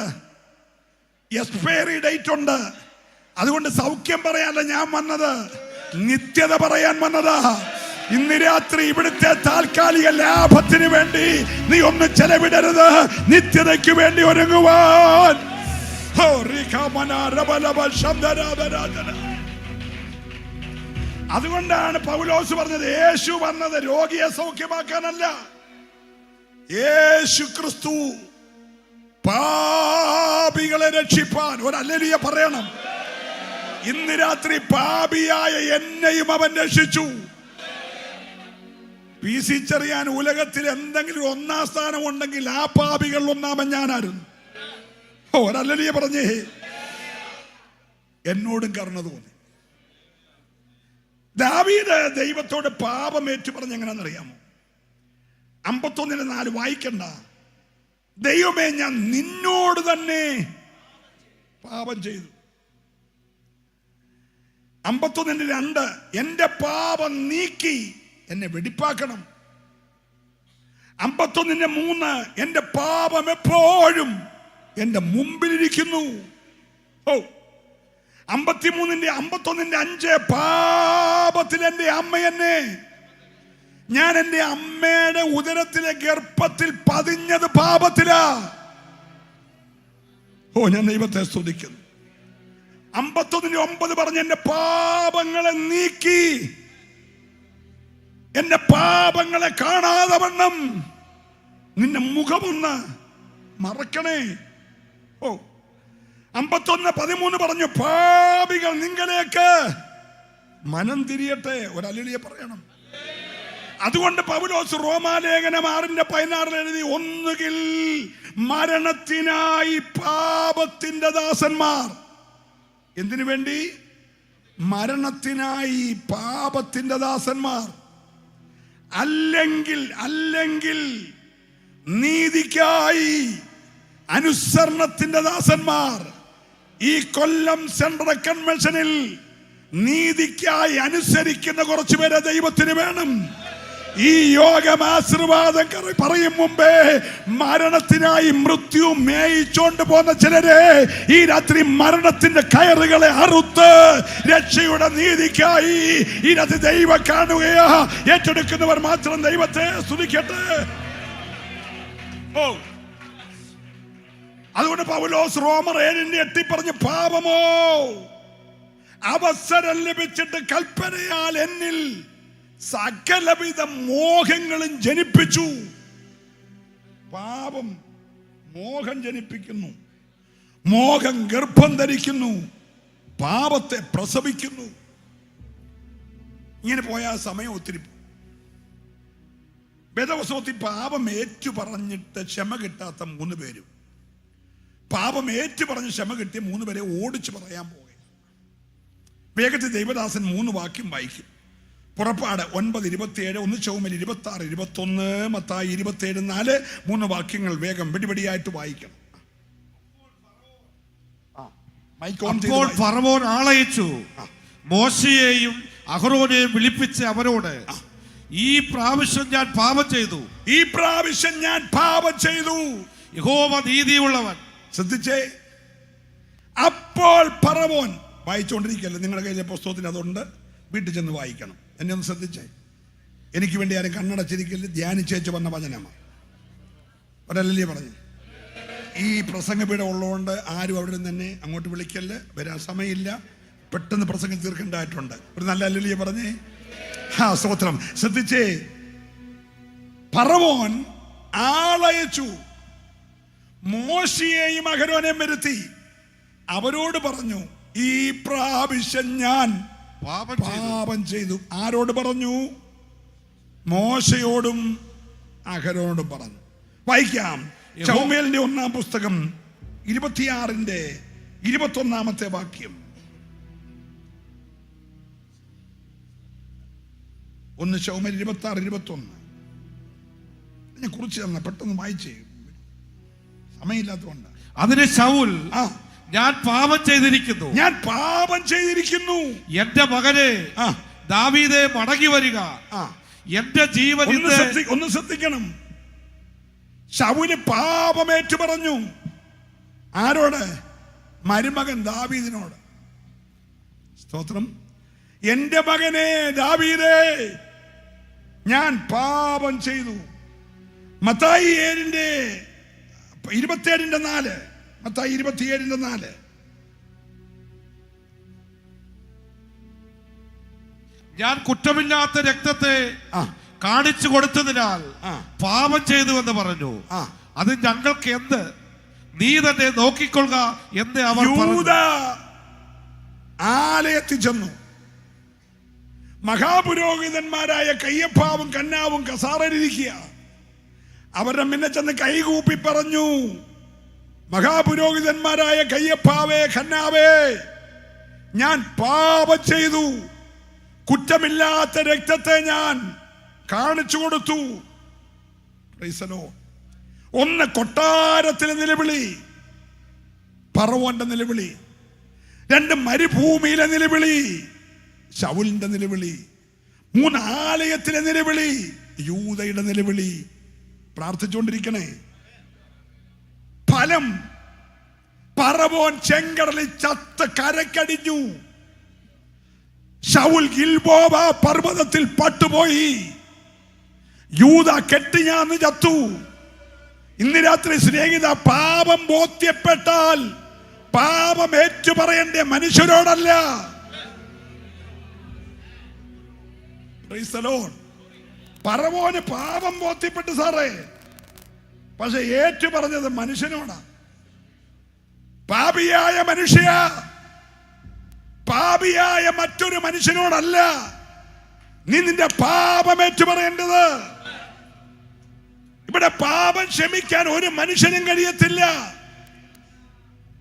എക്സ്പയറി ഡേറ്റ് ഉണ്ട്. അതുകൊണ്ട് സൗഖ്യം പറയാനല്ല ഞാൻ വന്നത്, നിത്യത പറയാൻ വന്നതാ. ഇന്ന് രാത്രി ഇവിടുത്തെ താൽക്കാലിക ലാഭത്തിന് വേണ്ടി നീ ഒന്നും ചെലവിടരുത്. നിത്യതയ്ക്ക് വേണ്ടി ഒരുങ്ങുവാൻ. അതുകൊണ്ടാണ് പൗലോസ് പറഞ്ഞത്, യേശു വന്നത് രോഗിയെ സൗഖ്യമാക്കാനല്ല. യേശു ക്രിസ്തു പാപികളെ രക്ഷിപ്പാൻ. ഒരു ഹല്ലേലൂയ പറയണം. ഇന്ന് രാത്രി പാപിയായ എന്നെയും അവൻ രക്ഷിച്ചു. PC ചെറിയാൻ ഉലകത്തിൽ എന്തെങ്കിലും 1-ാം സ്ഥാനം ഉണ്ടെങ്കിൽ ആ പാപികൾ 1-ാമൻ ഞാനായിരുന്നു. ഒരു ഹല്ലേലൂയ പറഞ്ഞേ. എന്നോടും കരുണ തോന്നി. ദാവീദ് ദൈവത്തോട് പാപം ഏറ്റു പറഞ്ഞ എങ്ങനെയാണെന്നറിയാമോ? 51:4 വായിക്കണ്ട. ദൈവമേ, ഞാൻ നിന്നോട് തന്നെ പാപം ചെയ്തു. 51:2 എന്റെ പാപം നീക്കി എന്നെ വെടിപ്പാക്കണം. 51:3 എന്റെ പാപം എപ്പോഴും എന്റെ മുമ്പിലിരിക്കുന്നു. ഓ 51:5 പാപത്തിൽ എന്റെ അമ്മ എന്നെ, ഞാൻ എന്റെ അമ്മയുടെ ഉദരത്തിലെ ഗർഭത്തിൽ പതിഞ്ഞത് പാപത്തിലാ. ഓ ഞാൻ ദൈവത്തെ സ്തുതിക്കുന്നു. 51:9 പറഞ്ഞ് എന്റെ പാപങ്ങളെ നീക്കി, എന്റെ പാപങ്ങളെ കാണാതെ വണ്ണം നിന്റെ മുഖമൊന്ന് മറക്കണേ. ഓ 51:13 പറഞ്ഞു പാപികൾ നിങ്ങളിലേക്ക് മനം തിരിയട്ടെ. ഒരല്ലിയ പറയണം. അതുകൊണ്ട് പൗലോസ് റോമാലേഖനം 6:16 എഴുതി, ഒന്നുകിൽ മരണത്തിനായി പാപത്തിന്റെ ദാസന്മാർ. എന്തിനു വേണ്ടി? മരണത്തിനായി പാപത്തിന്റെ ദാസന്മാർ, അല്ലെങ്കിൽ നീതിക്കായി അനുസരണത്തിന്റെ ദാസന്മാർ. ഈ കൊല്ലം സെൻട്രൽ കൺവെൻഷനിൽ നീതിക്കായി അനുസരിക്കുന്ന കുറച്ചു പേരെ ദൈവത്തിന് വേണം. ഈ യോഗം ആശീർവാദം പറയും മുമ്പേ മരണത്തിനായി മൃത്യു മേയിച്ചോണ്ട് പോന്ന ചിലരെ ഈ രാത്രി മരണത്തിന്റെ കയറുകളെ അറുത്ത് രക്ഷയുടെ നീതിക്കായി ഈ രാത്രി ദൈവം കാണുകയാ. ഏറ്റെടുക്കുന്നവർ മാത്രം ദൈവത്തെ സ്തുതിക്കട്ടെ. ഓ അതുകൊണ്ട് പൗലോസ് റോമർ 7:8 പറഞ്ഞു, പാപമോ അവസരം ലഭിച്ചിട്ട് കൽപ്പനയാൽ എന്നിൽ സകലവിധ മോഹങ്ങളും ജനിപ്പിച്ചു. പാപം മോഹം ജനിപ്പിക്കുന്നു, മോഹം ഗർഭം ധരിക്കുന്നു, പാപത്തെ പ്രസവിക്കുന്നു. ഇങ്ങനെ പോയാൽ സമയം ഒത്തിരി. വേദപുസ്തകത്തിൽ പാപം ഏറ്റു പറഞ്ഞിട്ട് ക്ഷമ കിട്ടാത്ത 3 പേരും, പാപം ഏറ്റു പറഞ്ഞ് ക്ഷമ കിട്ടിയ 3 പേരെ ഓടിച്ചു പറയാൻ പോകുക. വേഗത്തിൽ ദൈവദാസൻ 3 വാക്യം വായിക്കും. പുറപ്പാട് 9:27, 1 ശമൂവേൽ 26:21, മത്തായി 27:4, 3 വാക്യങ്ങൾ വേഗം വെടിവെടിയായിട്ട് വായിക്കണം. അപ്പോൾ ഫറവോൻ ആളയച്ചു മോശയെയും അഹരോനെയും വിളിപ്പിച്ച് അവരോട്, ഈ പ്രാവശ്യം ഞാൻ പാപം ചെയ്തു, ഈ പ്രാവശ്യം ഞാൻ പാപം ചെയ്തു, യഹോവ നീതിയുള്ളവൻ. ശ്രദ്ധിച്ചേ. അപ്പോൾ ഫറവോൻ, വായിച്ചുകൊണ്ടിരിക്കല്ലേ, നിങ്ങളുടെ കയ്യിലെ പുസ്തകത്തിൽ അതുണ്ട്, വീട്ടിൽ ചെന്ന് വായിക്കണം. എന്നെ ഒന്ന് ശ്രദ്ധിച്ചേ. എനിക്ക് വേണ്ടി ആരും കണ്ണടച്ചിരിക്കല്, ധ്യാനിച്ചേച്ച് വന്ന വചനമാണ്. ഒരല്ലേ പറഞ്ഞു. ഈ പ്രസംഗപീഠം ഉള്ളതുകൊണ്ട് ആരും അവിടെ നിന്ന് തന്നെ അങ്ങോട്ട് വിളിക്കല്, വരാൻ സമയമില്ല, പെട്ടെന്ന് പ്രസംഗം തീർക്കേണ്ടതായിട്ടുണ്ട്. ഒരു നല്ല അല്ലിയ പറഞ്ഞേ. സ്തോത്രം. ശ്രദ്ധിച്ചേ. ഫറവോൻ ആളയച്ചു, മോശയെയും അഹരോനെയും വരുത്തി അവരോട് പറഞ്ഞു, ഈ പ്രാവശ്യം ഞാൻ പാപം ചെയ്തു. ആരോട് പറഞ്ഞു? മോശയോടും അഹരോനോടും പറഞ്ഞു. വായിക്കാം. ശമൂവേലിന്റെ 1-ാം പുസ്തകം 26:21 വാക്യം. 1 ശമൂവേൽ 26:21. ഞാൻ കുറിച്ച് തന്ന പെട്ടെന്ന് വായിച്ചേ, സമയമില്ലാത്തതുകൊണ്ട്. അതിന് ശൗൽ, ഞാൻ പാപം ചെയ്തിരിക്കുന്നു, ഞാൻ പാപം ചെയ്തിരിക്കുന്നു, എന്റെ മകനെ ദാവീദേ മടങ്ങി വരിക, എന്റെ ജീവൻ. ഒന്ന് ശ്രദ്ധിക്കണം. ശൗല് പാപമേറ്റു പറഞ്ഞു. ആരോട്? മരുമകൻ ദാവീദിനോട്. സ്തോത്രം. എന്റെ മകനെ ദാവീദേ, ഞാൻ പാപം ചെയ്തു. മത്തായി 27:4, മത്തായി 27:4. ഞാൻ കുറ്റമില്ലാത്ത രക്തത്തെ കാണിച്ചു കൊടുത്തതിനാൽ പാപം ചെയ്തു എന്ന് പറഞ്ഞു. അത് ഞങ്ങൾക്ക് എന്ത്? നീ തന്നെ നോക്കിക്കൊള്ളുക എന്ന് അവർ യൂദ ആലയത്തിൽ ചെന്നു. മഹാപുരോഹിതന്മാരായ കയ്യപ്പാവും കന്നാവും കസാറയിലിരിക്കുക. അവരുടെ മുന്നെ ചെന്ന് കൈകൂപ്പി പറഞ്ഞു, മഹാപുരോഹിതന്മാരായ കയ്യപ്പാവേ, ഖന്നാവേ, ഞാൻ പാപം ചെയ്തു, കുറ്റമില്ലാത്ത രക്തത്തെ ഞാൻ കാണിച്ചു കൊടുത്തു. ഒന്ന് കൊട്ടാരത്തിലെ നിലവിളി, ഫറവോന്റെ നിലവിളി. 2 മരുഭൂമിയിലെ നിലവിളി, ശൗലിന്റെ നിലവിളി. 3 ആലയത്തിലെ നിലവിളി, യൂദയുടെ നിലവിളി. പ്രാർത്ഥിച്ചുകൊണ്ടിരിക്കണേ. ഫലം, പറവോൻ ചെങ്കടലിൽ ചത്ത് കരക്കടിഞ്ഞു. ശൗൽ ഗിൽബോവ പർവ്വതത്തിൽ പട്ടുപോയി. യൂദ കെട്ടിഞ്ഞാന്ന് ചത്തു. ഇന്ന് രാത്രി സ്നേഹിത, പാപം ബോധ്യപ്പെട്ടാൽ പാപം ഏറ്റുപറയേണ്ട മനുഷ്യരോടല്ല. Praise the lord. പറവോന് പാപം ബോധ്യപ്പെട്ടു സാറേ, പക്ഷെ ഏറ്റു പറഞ്ഞത് മനുഷ്യനോടാ. പാപിയായ മനുഷ്യ, പാപിയായ മറ്റൊരു മനുഷ്യനോടല്ല നീ നിന്റെ പാപം ഏറ്റു പറയേണ്ടത്. ഇവിടെ പാപം ക്ഷമിക്കാൻ ഒരു മനുഷ്യനും കഴിയത്തില്ല.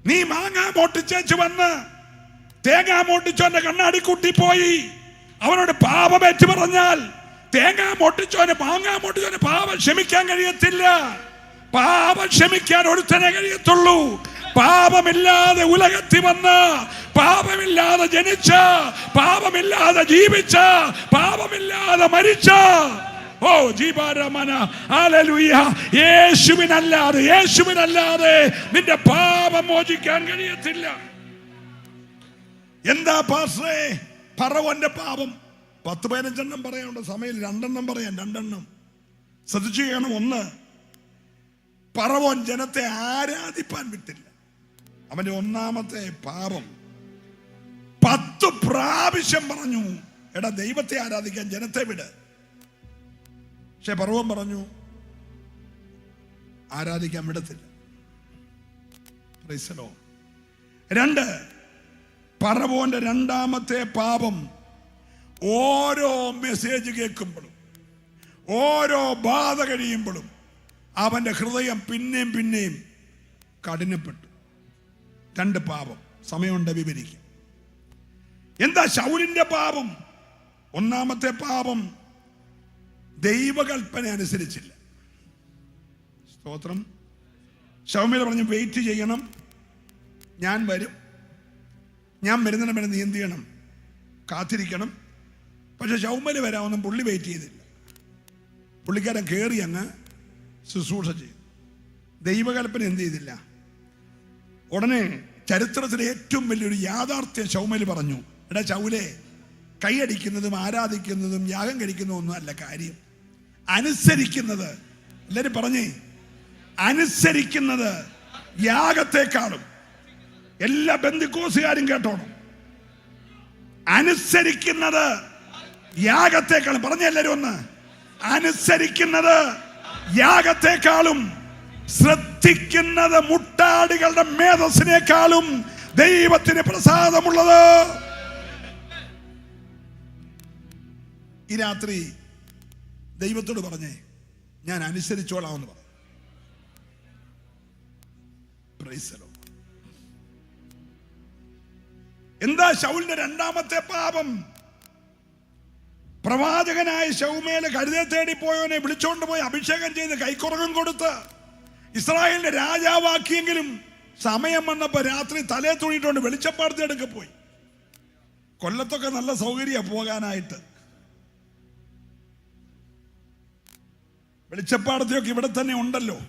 നീ മാങ്ങാ മോട്ടിച്ചേച്ച് വന്ന് തേങ്ങാ മോട്ടിച്ചോന്റെ കണ്ണാടി കൂട്ടിപ്പോയി അവനോട് പാപം ഏറ്റു പറഞ്ഞാൽ തേങ്ങാ മോട്ടിച്ചോന് മാങ്ങാ മോട്ടിച്ചോന് പാപം ക്ഷമിക്കാൻ കഴിയത്തില്ല. പാപം ക്ഷമിക്കാൻ ഒരുത്തനെ കഴിയത്തുള്ളൂ. പാപമില്ലാതെ ഉലകത്തിൽ വന്ന്, പാപമില്ലാതെ ജനിച്ച, പാപമില്ലാതെ ജീവിച്ച, പാപമില്ലാതെ മരിച്ച, ഓ ജീവാരമന, ഹല്ലേലൂയ, യേശുവിനല്ലാതെ നിന്റെ പാപം മോചിക്കാൻ കഴിയത്തില്ല. എന്താ പാസ്റ്ററേ ഫറവോന്റെ പാപം? 10-15 പറയാനുണ്ട്, സമയം 2 പറയാം. 2 ശ്രദ്ധിച്ചു ചെയ്യണം. 1, ഫറവോൻ ജനത്തെ ആരാധിപ്പാൻ വിട്ടില്ല. അവന്റെ ഒന്നാമത്തെ പാപം. 10 പ്രാവശ്യം പറഞ്ഞു, എടാ ദൈവത്തെ ആരാധിക്കാൻ ജനത്തെ വിട്. പക്ഷെ ഫറവോൻ പറഞ്ഞു ആരാധിക്കാൻ വിടത്തില്ല. Price the Lord. 2, ഫറവോന്റെ രണ്ടാമത്തെ പാപം, ഓരോ മെസ്സേജ് കേൾക്കുമ്പോഴും ഓരോ ബാധ കഴിയുമ്പോഴും അവന്റെ ഹൃദയം പിന്നെയും കഠിനപ്പെട്ടു. 2 പാപം. സമയമുണ്ട് വിവരിക്കും. എന്താ ശൗലിന്റെ പാപം? ഒന്നാമത്തെ പാപം, ദൈവകൽപ്പന അനുസരിച്ചില്ല. സ്തോത്രം. ശൗമ്യത പറഞ്ഞു വെയിറ്റ് ചെയ്യണം, ഞാൻ വരും, ഞാൻ വരുന്നതിന് വേണ്ടി നീ എന്ത് ചെയ്യണം? കാത്തിരിക്കണം. പക്ഷെ ശൗമ്യല് വരാമെന്നും പുള്ളി വെയിറ്റ് ചെയ്തില്ല. പുള്ളിക്കാരൻ കയറി അങ്ങ് ശുശ്രൂഷ ചെയ്തു. ദൈവകൽപ്പന എന്ത് ചെയ്തില്ല. ഉടനെ ചരിത്രത്തിലെ ഏറ്റവും വലിയൊരു യാഥാർത്ഥ്യം ശൗമേല് പറഞ്ഞു, എടാ ശൗലേ, കൈയടിക്കുന്നതും ആരാധിക്കുന്നതും യാഗം കഴിക്കുന്നതും ഒന്നും അല്ല കാര്യം. അനുസരിക്കുന്നത്, എല്ലാരും പറഞ്ഞേ, അനുസരിക്കുന്നത് യാഗത്തെക്കാളും, എല്ലാ ബന്ധുക്കോസുകാരും കേട്ടോണം, അനുസരിക്കുന്നത് യാഗത്തെക്കാളും, പറഞ്ഞ എല്ലാരും ഒന്ന്, അനുസരിക്കുന്നത് യാഗത്തെക്കാളും, ശ്രദ്ധിക്കുന്നത് മുട്ടാടികളുടെ മേധസ്സിനേക്കാളും ദൈവത്തിന് പ്രസാദമുള്ളത്. ഈ രാത്രി ദൈവത്തോട് പറഞ്ഞേ, ഞാൻ അനുസരിച്ചോളാം എന്ന് പറഞ്ഞു. Price the Lord. എന്താ ശൗലിന്റെ രണ്ടാമത്തെ പാപം? പ്രവാചകനായ ശൗമേല് കഴുതയെ തേടി പോയവനെ വിളിച്ചോണ്ട് പോയി അഭിഷേകം ചെയ്ത് കൈക്കുറകം കൊടുത്ത് ഇസ്രായേലിന്റെ രാജാവാക്കിയെങ്കിലും സമയം വന്നപ്പോ രാത്രി തലേ തുണിയിട്ടുണ്ട് വെളിച്ചപ്പാടത്തേക്ക് പോയി. കൊല്ലത്തൊക്കെ നല്ല സൗകര്യ പോകാനായിട്ട്. വെളിച്ചപ്പാടത്തെയൊക്കെ ഇവിടെ തന്നെ ഉണ്ടല്ലോ,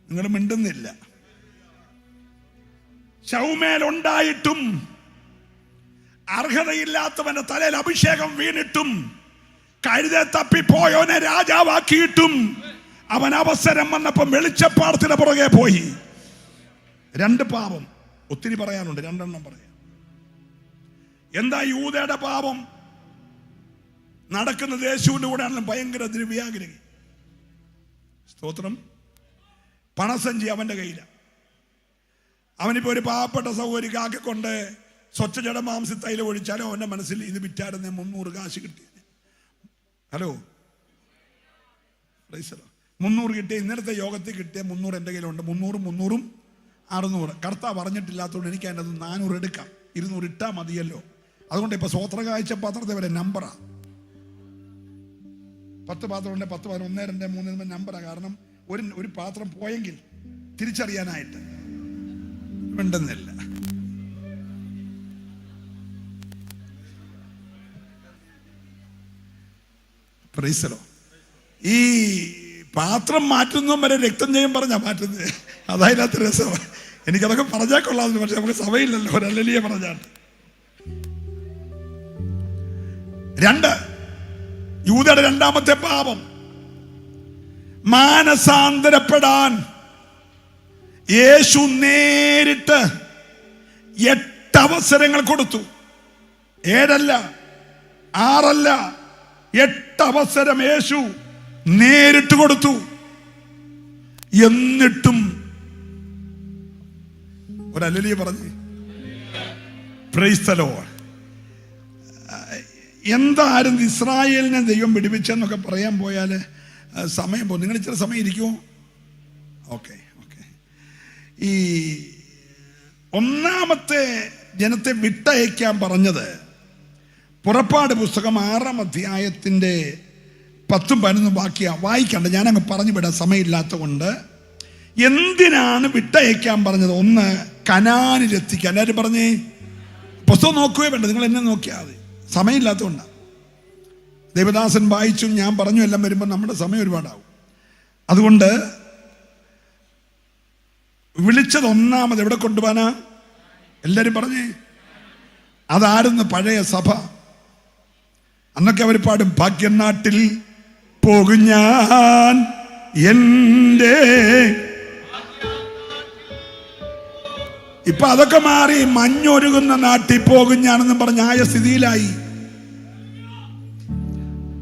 നിങ്ങൾ മിണ്ടുന്നില്ല. ശൗമേലുണ്ടായിട്ടും അർഹതയില്ലാത്തവന്റെ തലയിൽ അഭിഷേകം വീണിട്ടും കഴുതെ തപ്പിപ്പോയോനെ രാജാവാക്കിയിട്ടും അവൻ അവസരം വന്നപ്പം വെളിച്ചപ്പാടത്തിന് പുറകെ പോയി. 2 പാപം. ഒത്തിരി പറയാനുണ്ട്, 2 പറയാം. എന്താ യൂദയുടെ പാപം? നടക്കുന്നത് യേശുവിന്റെ കൂടെ ആണെങ്കിലും ഭയങ്കര ദ്രവ്യാഗ്രഹി. സ്തോത്രം. പണസഞ്ചി അവന്റെ കയ്യിലാണ്. അവനിപ്പോ ഒരു പാവപ്പെട്ട സൗകര്യക്കാക്കെ കൊണ്ട് സ്വച്ഛ ജഡമാംസി തൈലം ഒഴിച്ചാലോ അവന്റെ മനസ്സിൽ ഇത് വിറ്റാരുന്ന 300 കാശ് കിട്ടി. ഹലോ, 300 കിട്ടിയ ഇന്നലത്തെ യോഗത്തിൽ കിട്ടിയ 300 എൻ്റെ കയ്യിലുണ്ട്. 300 600. കർത്താവ് പറഞ്ഞിട്ടില്ലാത്തതുകൊണ്ട് എനിക്ക് അതിൻ്റെ 400 എടുക്കാം. 200 ഇട്ടാൽ മതിയല്ലോ. അതുകൊണ്ട് ഇപ്പൊ സ്വോത്ര കാഴ്ച പാത്രത്തെ വരെ നമ്പറാ. 10 പാത്രം ഉണ്ട്, 10 പാത്രം 1 2 3 നമ്പറാ. കാരണം ഒരു പാത്രം പോയെങ്കിൽ തിരിച്ചറിയാനായിട്ട് വേണ്ടുന്നില്ല. Praise the lord. ഈ പാത്രം മാറ്റുന്നതും വരെ രക്തം ചെയ്യും പറഞ്ഞാ മാറ്റുന്നത്. അതായത് രസം. എനിക്കതൊക്കെ പറഞ്ഞാൽ കൊള്ളാമെന്ന്, പക്ഷെ നമുക്ക് സമയമില്ലല്ലോ. ഒരു ഹല്ലേലൂയ പറഞ്ഞാൽ. 2, യൂദയുടെ രണ്ടാമത്തെ പാപം, മാനസാന്തരപ്പെടാൻ യേശു നേരിട്ട് 8 അവസരങ്ങൾ കൊടുത്തു. 7 അല്ല, 6 അല്ല, 8 അവസരം യേശു നേരിട്ട് കൊടുത്തു. എന്നിട്ടും ഒരു ഹല്ലേലൂയ പറഞ്ഞു. Price the Lord. എന്തായിരുന്നു ഇസ്രായേലിനെ ദൈവം വിടുവിച്ചെന്നൊക്കെ പറയാൻ പോയാൽ സമയം പോകും. നിങ്ങൾ ഇച്ചിരി സമയം ഇരിക്കുമോ? ഓക്കെ. ഈ ഒന്നാമത്തെ ജനത്തെ വിട്ടയക്കാൻ പറഞ്ഞത് പുറപ്പാട് പുസ്തകം 6-ാം അധ്യായത്തിൻ്റെ 10-11 വായിക്കണ്ട, ഞാനങ്ങ് പറഞ്ഞു വിടാൻ സമയമില്ലാത്ത കൊണ്ട്. എന്തിനാണ് വിട്ടയക്കാൻ പറഞ്ഞത്? 1, കനാനിലെത്തിക്കാൻ. എല്ലാവരും പറഞ്ഞേ, പുസ്തകം നോക്കുകയോ വേണ്ട, നിങ്ങൾ എന്നെ നോക്കിയാൽ മതി, സമയമില്ലാത്തതുകൊണ്ടാണ്. ദേവദാസൻ വായിച്ചും ഞാൻ പറഞ്ഞു എല്ലാം വരുമ്പോൾ നമ്മുടെ സമയം ഒരുപാടാവും. അതുകൊണ്ട് വിളിച്ചത് ഒന്നാമത് എവിടെ കൊണ്ടുപോകാനാ? എല്ലാവരും പറഞ്ഞേ, അതായിരുന്നു പഴയ സഭ. അന്നൊക്കെ അവർ പാടും, ഭാഗ്യനാട്ടിൽ പോകും ഞാൻ എൻ്റെ. ഇപ്പൊ അതൊക്കെ മാറി മഞ്ഞൊരുകുന്ന നാട്ടിൽ പോകും ഞാനെന്നും പറഞ്ഞ ആയ സ്ഥിതിയിലായി.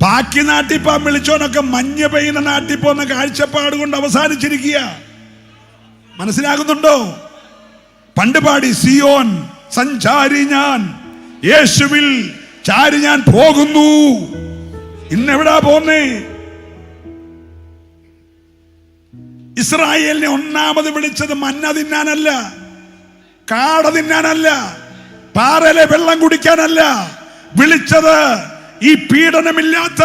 ബാക്കി നാട്ടിൽ പോകാൻ വിളിച്ചോനൊക്കെ മഞ്ഞ് പെയ്യുന്ന നാട്ടിൽ പോകുന്ന കാഴ്ചപ്പാട് കൊണ്ട് അവസാനിച്ചിരിക്കുക. മനസ്സിലാകുന്നുണ്ടോ? പണ്ട് പാടി, സിയോൻ സഞ്ചാരി ഞാൻ, യേശുവിൽ ചാരി ഞാൻ പോകുന്നു. ഇന്നെവിടാ പോന്നേ? ഇസ്രായേലിനെ ഒന്നാമത് വിളിച്ചത് മന്ന തിന്നാനല്ല, കാട തിന്നാനല്ല, പാറയിലെ വെള്ളം കുടിക്കാനല്ല. വിളിച്ചത് ഈ പീഡനമില്ലാത്ത,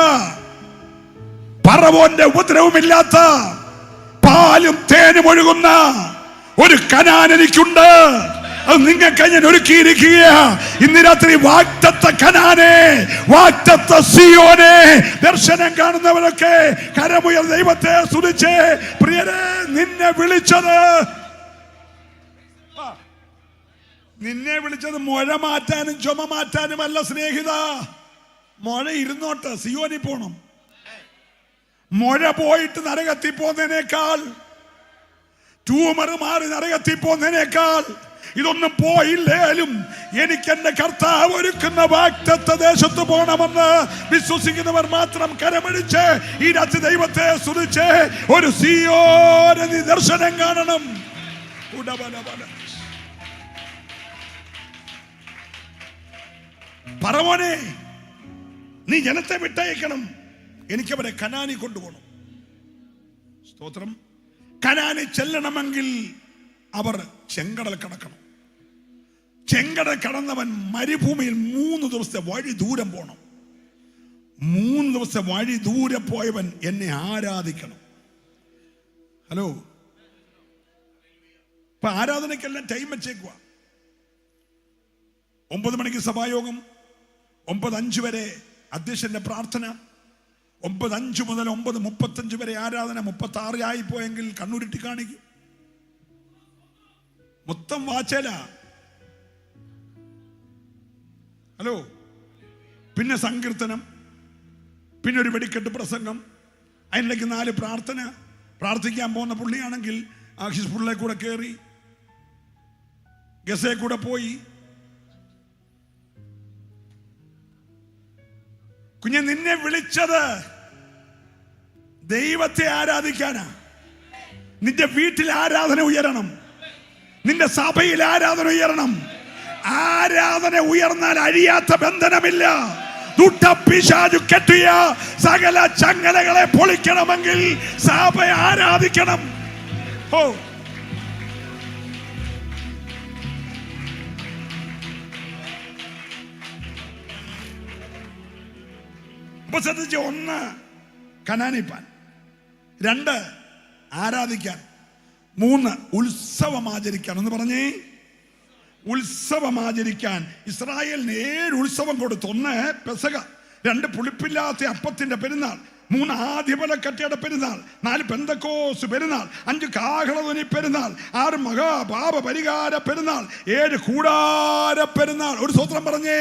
പറവോന്റെ ഉപദ്രവമില്ലാത്ത, പാലും തേനും ഒഴുകുന്ന ഒരു കനാൻ എനിക്കുണ്ട്. അത് നിങ്ങൾക്ക് ഞാൻ ഒരുക്കിയിരിക്കുക. ഇന്ന് രാത്രി വാഗ്ദത്ത കനാനെ, വാഗ്ദത്ത സിയോനെ ദർശനം കാണുന്നവരൊക്കെ കരമുയർ ദൈവത്തെ സ്തുതിച്ചേ. പ്രിയരെ, നിന്നെ വിളിച്ചത് മുഴ മാറ്റാനും ചുമ മാറ്റാനും അല്ല സ്നേഹിത. മുഴ ഇരുന്നോട്ട്, സിയോനിൽ പോണം. മുഴ പോയിട്ട് നരകത്തിൽ പോകുന്നതിനേക്കാൾ, ട്യൂമർ മാറി നരകത്തിൽ പോകുന്നതിനേക്കാൾ, ഇതൊന്നും പോയില്ലേലും എനിക്ക് എന്റെ കർത്താവ് ഒരുക്കുന്ന വാഗ്ദത്ത ദേശത്ത് പോകണമെന്ന് വിശ്വസിക്കുന്നവർ മാത്രം കരമടിച്ച് ഈ രാത്രി ദൈവത്തെ സ്തുതിച്ച് ഒരു സിയോനെ നീ ദർശനം കാണണം. പറവോനെ, നീ ജനത്തെ വിട്ടയക്കണം, എനിക്കവരെ കനാനി കൊണ്ടുപോകണം. സ്തോത്രം. കനാനി ചെല്ലണമെങ്കിൽ അവർ ചെങ്കടൽ കടക്കണം. ചെങ്കടൽ കടന്നവൻ മരുഭൂമിയിൽ 3 ദിവസത്തെ വഴി ദൂരം പോകണം. 3 ദിവസത്തെ വഴി ദൂരെ പോയവൻ എന്നെ ആരാധിക്കണം. ഹലോ, ഇപ്പൊ ആരാധനയ്ക്കെല്ലാം ടൈം വെച്ചേക്കുക. 9 മണിക്ക് സഭായോഗം, 9:05 വരെ അധ്യക്ഷന്റെ പ്രാർത്ഥന, 9:05 മുതൽ 9:35 വരെ ആരാധന. 36 ആയിപ്പോയെങ്കിൽ കണ്ണുരുട്ടി കാണിക്കും. മൊത്തം വാച്ചല. ഹലോ, പിന്നെ സങ്കീർത്തനം, പിന്നെ ഒരു വെടിക്കെട്ട് പ്രസംഗം, അതിനിടയ്ക്ക് 4 പ്രാർത്ഥന. പ്രാർത്ഥിക്കാൻ പോകുന്ന പുള്ളിയാണെങ്കിൽ ആ ഹിസ്ബുള്ളിലെ കൂടെ കയറി, ഗസേ കൂടെ പോയി. കുഞ്ഞെ, നിന്നെ വിളിച്ചത് ദൈവത്തെ ആരാധിക്കാനാ. നിന്റെ വീട്ടിൽ ആരാധന ഉയരണം, നിന്റെ സഭയിൽ ആരാധന ഉയരണം. ആരാധന ഉയർന്നാൽ അഴിയാത്ത ബന്ധനമില്ല. ദുഷ്ടപിശാചു കെട്ടിയ സകല ചങ്ങലകളെ പൊളിക്കണമെങ്കിൽ സഭ ആരാധിക്കണം. ഓ, അപ്പൊ ശ്രദ്ധിച്ച്, 1 കനാനിപ്പാൻ, 2 ആരാധിക്കാൻ, 3 ഉത്സവം ആചരിക്കാൻ. എന്ന് പറഞ്ഞേ, ഉത്സവം ആചരിക്കാൻ. ഇസ്രായേലിന് 7 ഉത്സവം കൊടുത്തു. 1 പെസക, 2 പുളിപ്പില്ലാത്ത അപ്പത്തിന്റെ പെരുന്നാൾ, 3 ആദ്യഫലക്കറ്റയുടെ പെരുന്നാൾ, 4 പെന്തക്കോസ് പെരുന്നാൾ, 5 കാഹളധ്വനി പെരുന്നാൾ, 6 മഹാപാപ പരിഹാര പെരുന്നാൾ, 7 കൂടാര പെരുന്നാൾ. ഒരു സ്വത്രം പറഞ്ഞേ.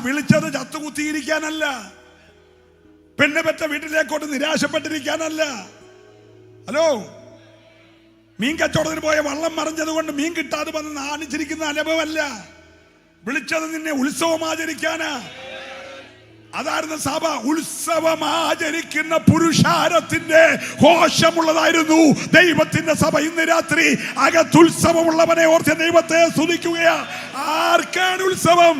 വിളിച്ചത് ചത്തുകുത്തിയിരിക്കാനല്ല, പെണ്ണ് പെറ്റ വീട്ടിലേക്കോട്ട് നിരാശപ്പെട്ടിരിക്കാനല്ല. ഹലോ, മീൻ കച്ചവടത്തിന് പോയ വള്ളം മറിഞ്ഞത് കൊണ്ട് മീൻ കിട്ടാതെ വന്ന് നാണിച്ചിരിക്കുന്ന അനുഭവമല്ല. വിളിച്ചത് നിന്നെ ഉത്സവമാചരിക്കാനാ. അതായിരുന്നു സഭ. ഉത്സവമാചരിക്കുന്ന പുരുഷാരത്തിന്റെ ഘോഷമുള്ളതായിരുന്നു ദൈവത്തിന്റെ സഭ. ഇന്ന് രാത്രി അകത്തുത്സവമുള്ളവനെ ഓർത്ത് ദൈവത്തെ സ്തുതിക്കുകയാ. ആർക്കാണ് ഉത്സവം?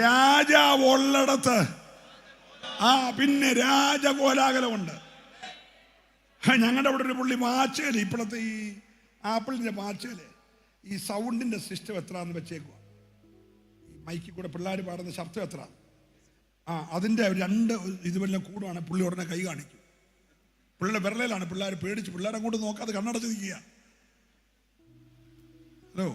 രാജാവ് ഉള്ളിടത്ത് പിന്നെ രാജകോലാഹലമുണ്ട്. ഞങ്ങളുടെ അവിടെ ഒരു പുള്ളി വാച്ചേല്, ഇപ്പോഴത്തെ ഈ ആപ്പിളിന്റെ വാച്ചേല് ഈ സൗണ്ടിന്റെ സിസ്റ്റം എത്രയാന്ന് വെച്ചേക്കുക. ഈ മൈക്കിൽ കൂടെ പിള്ളേർ പാടുന്ന ശബ്ദം എത്ര, അതിന്റെ 2 ഇതുവെല്ലാം കൂടുവാണ്. പുള്ളി ഉടനെ കൈ കാണിക്കും. പിള്ളേരുടെ വിരലിലാണ്. പിള്ളേർ പേടിച്ച് പിള്ളേരെ അങ്ങോട്ട് നോക്കാതെ കണ്ണടച്ച് നിൽക്കുക. ഹലോ,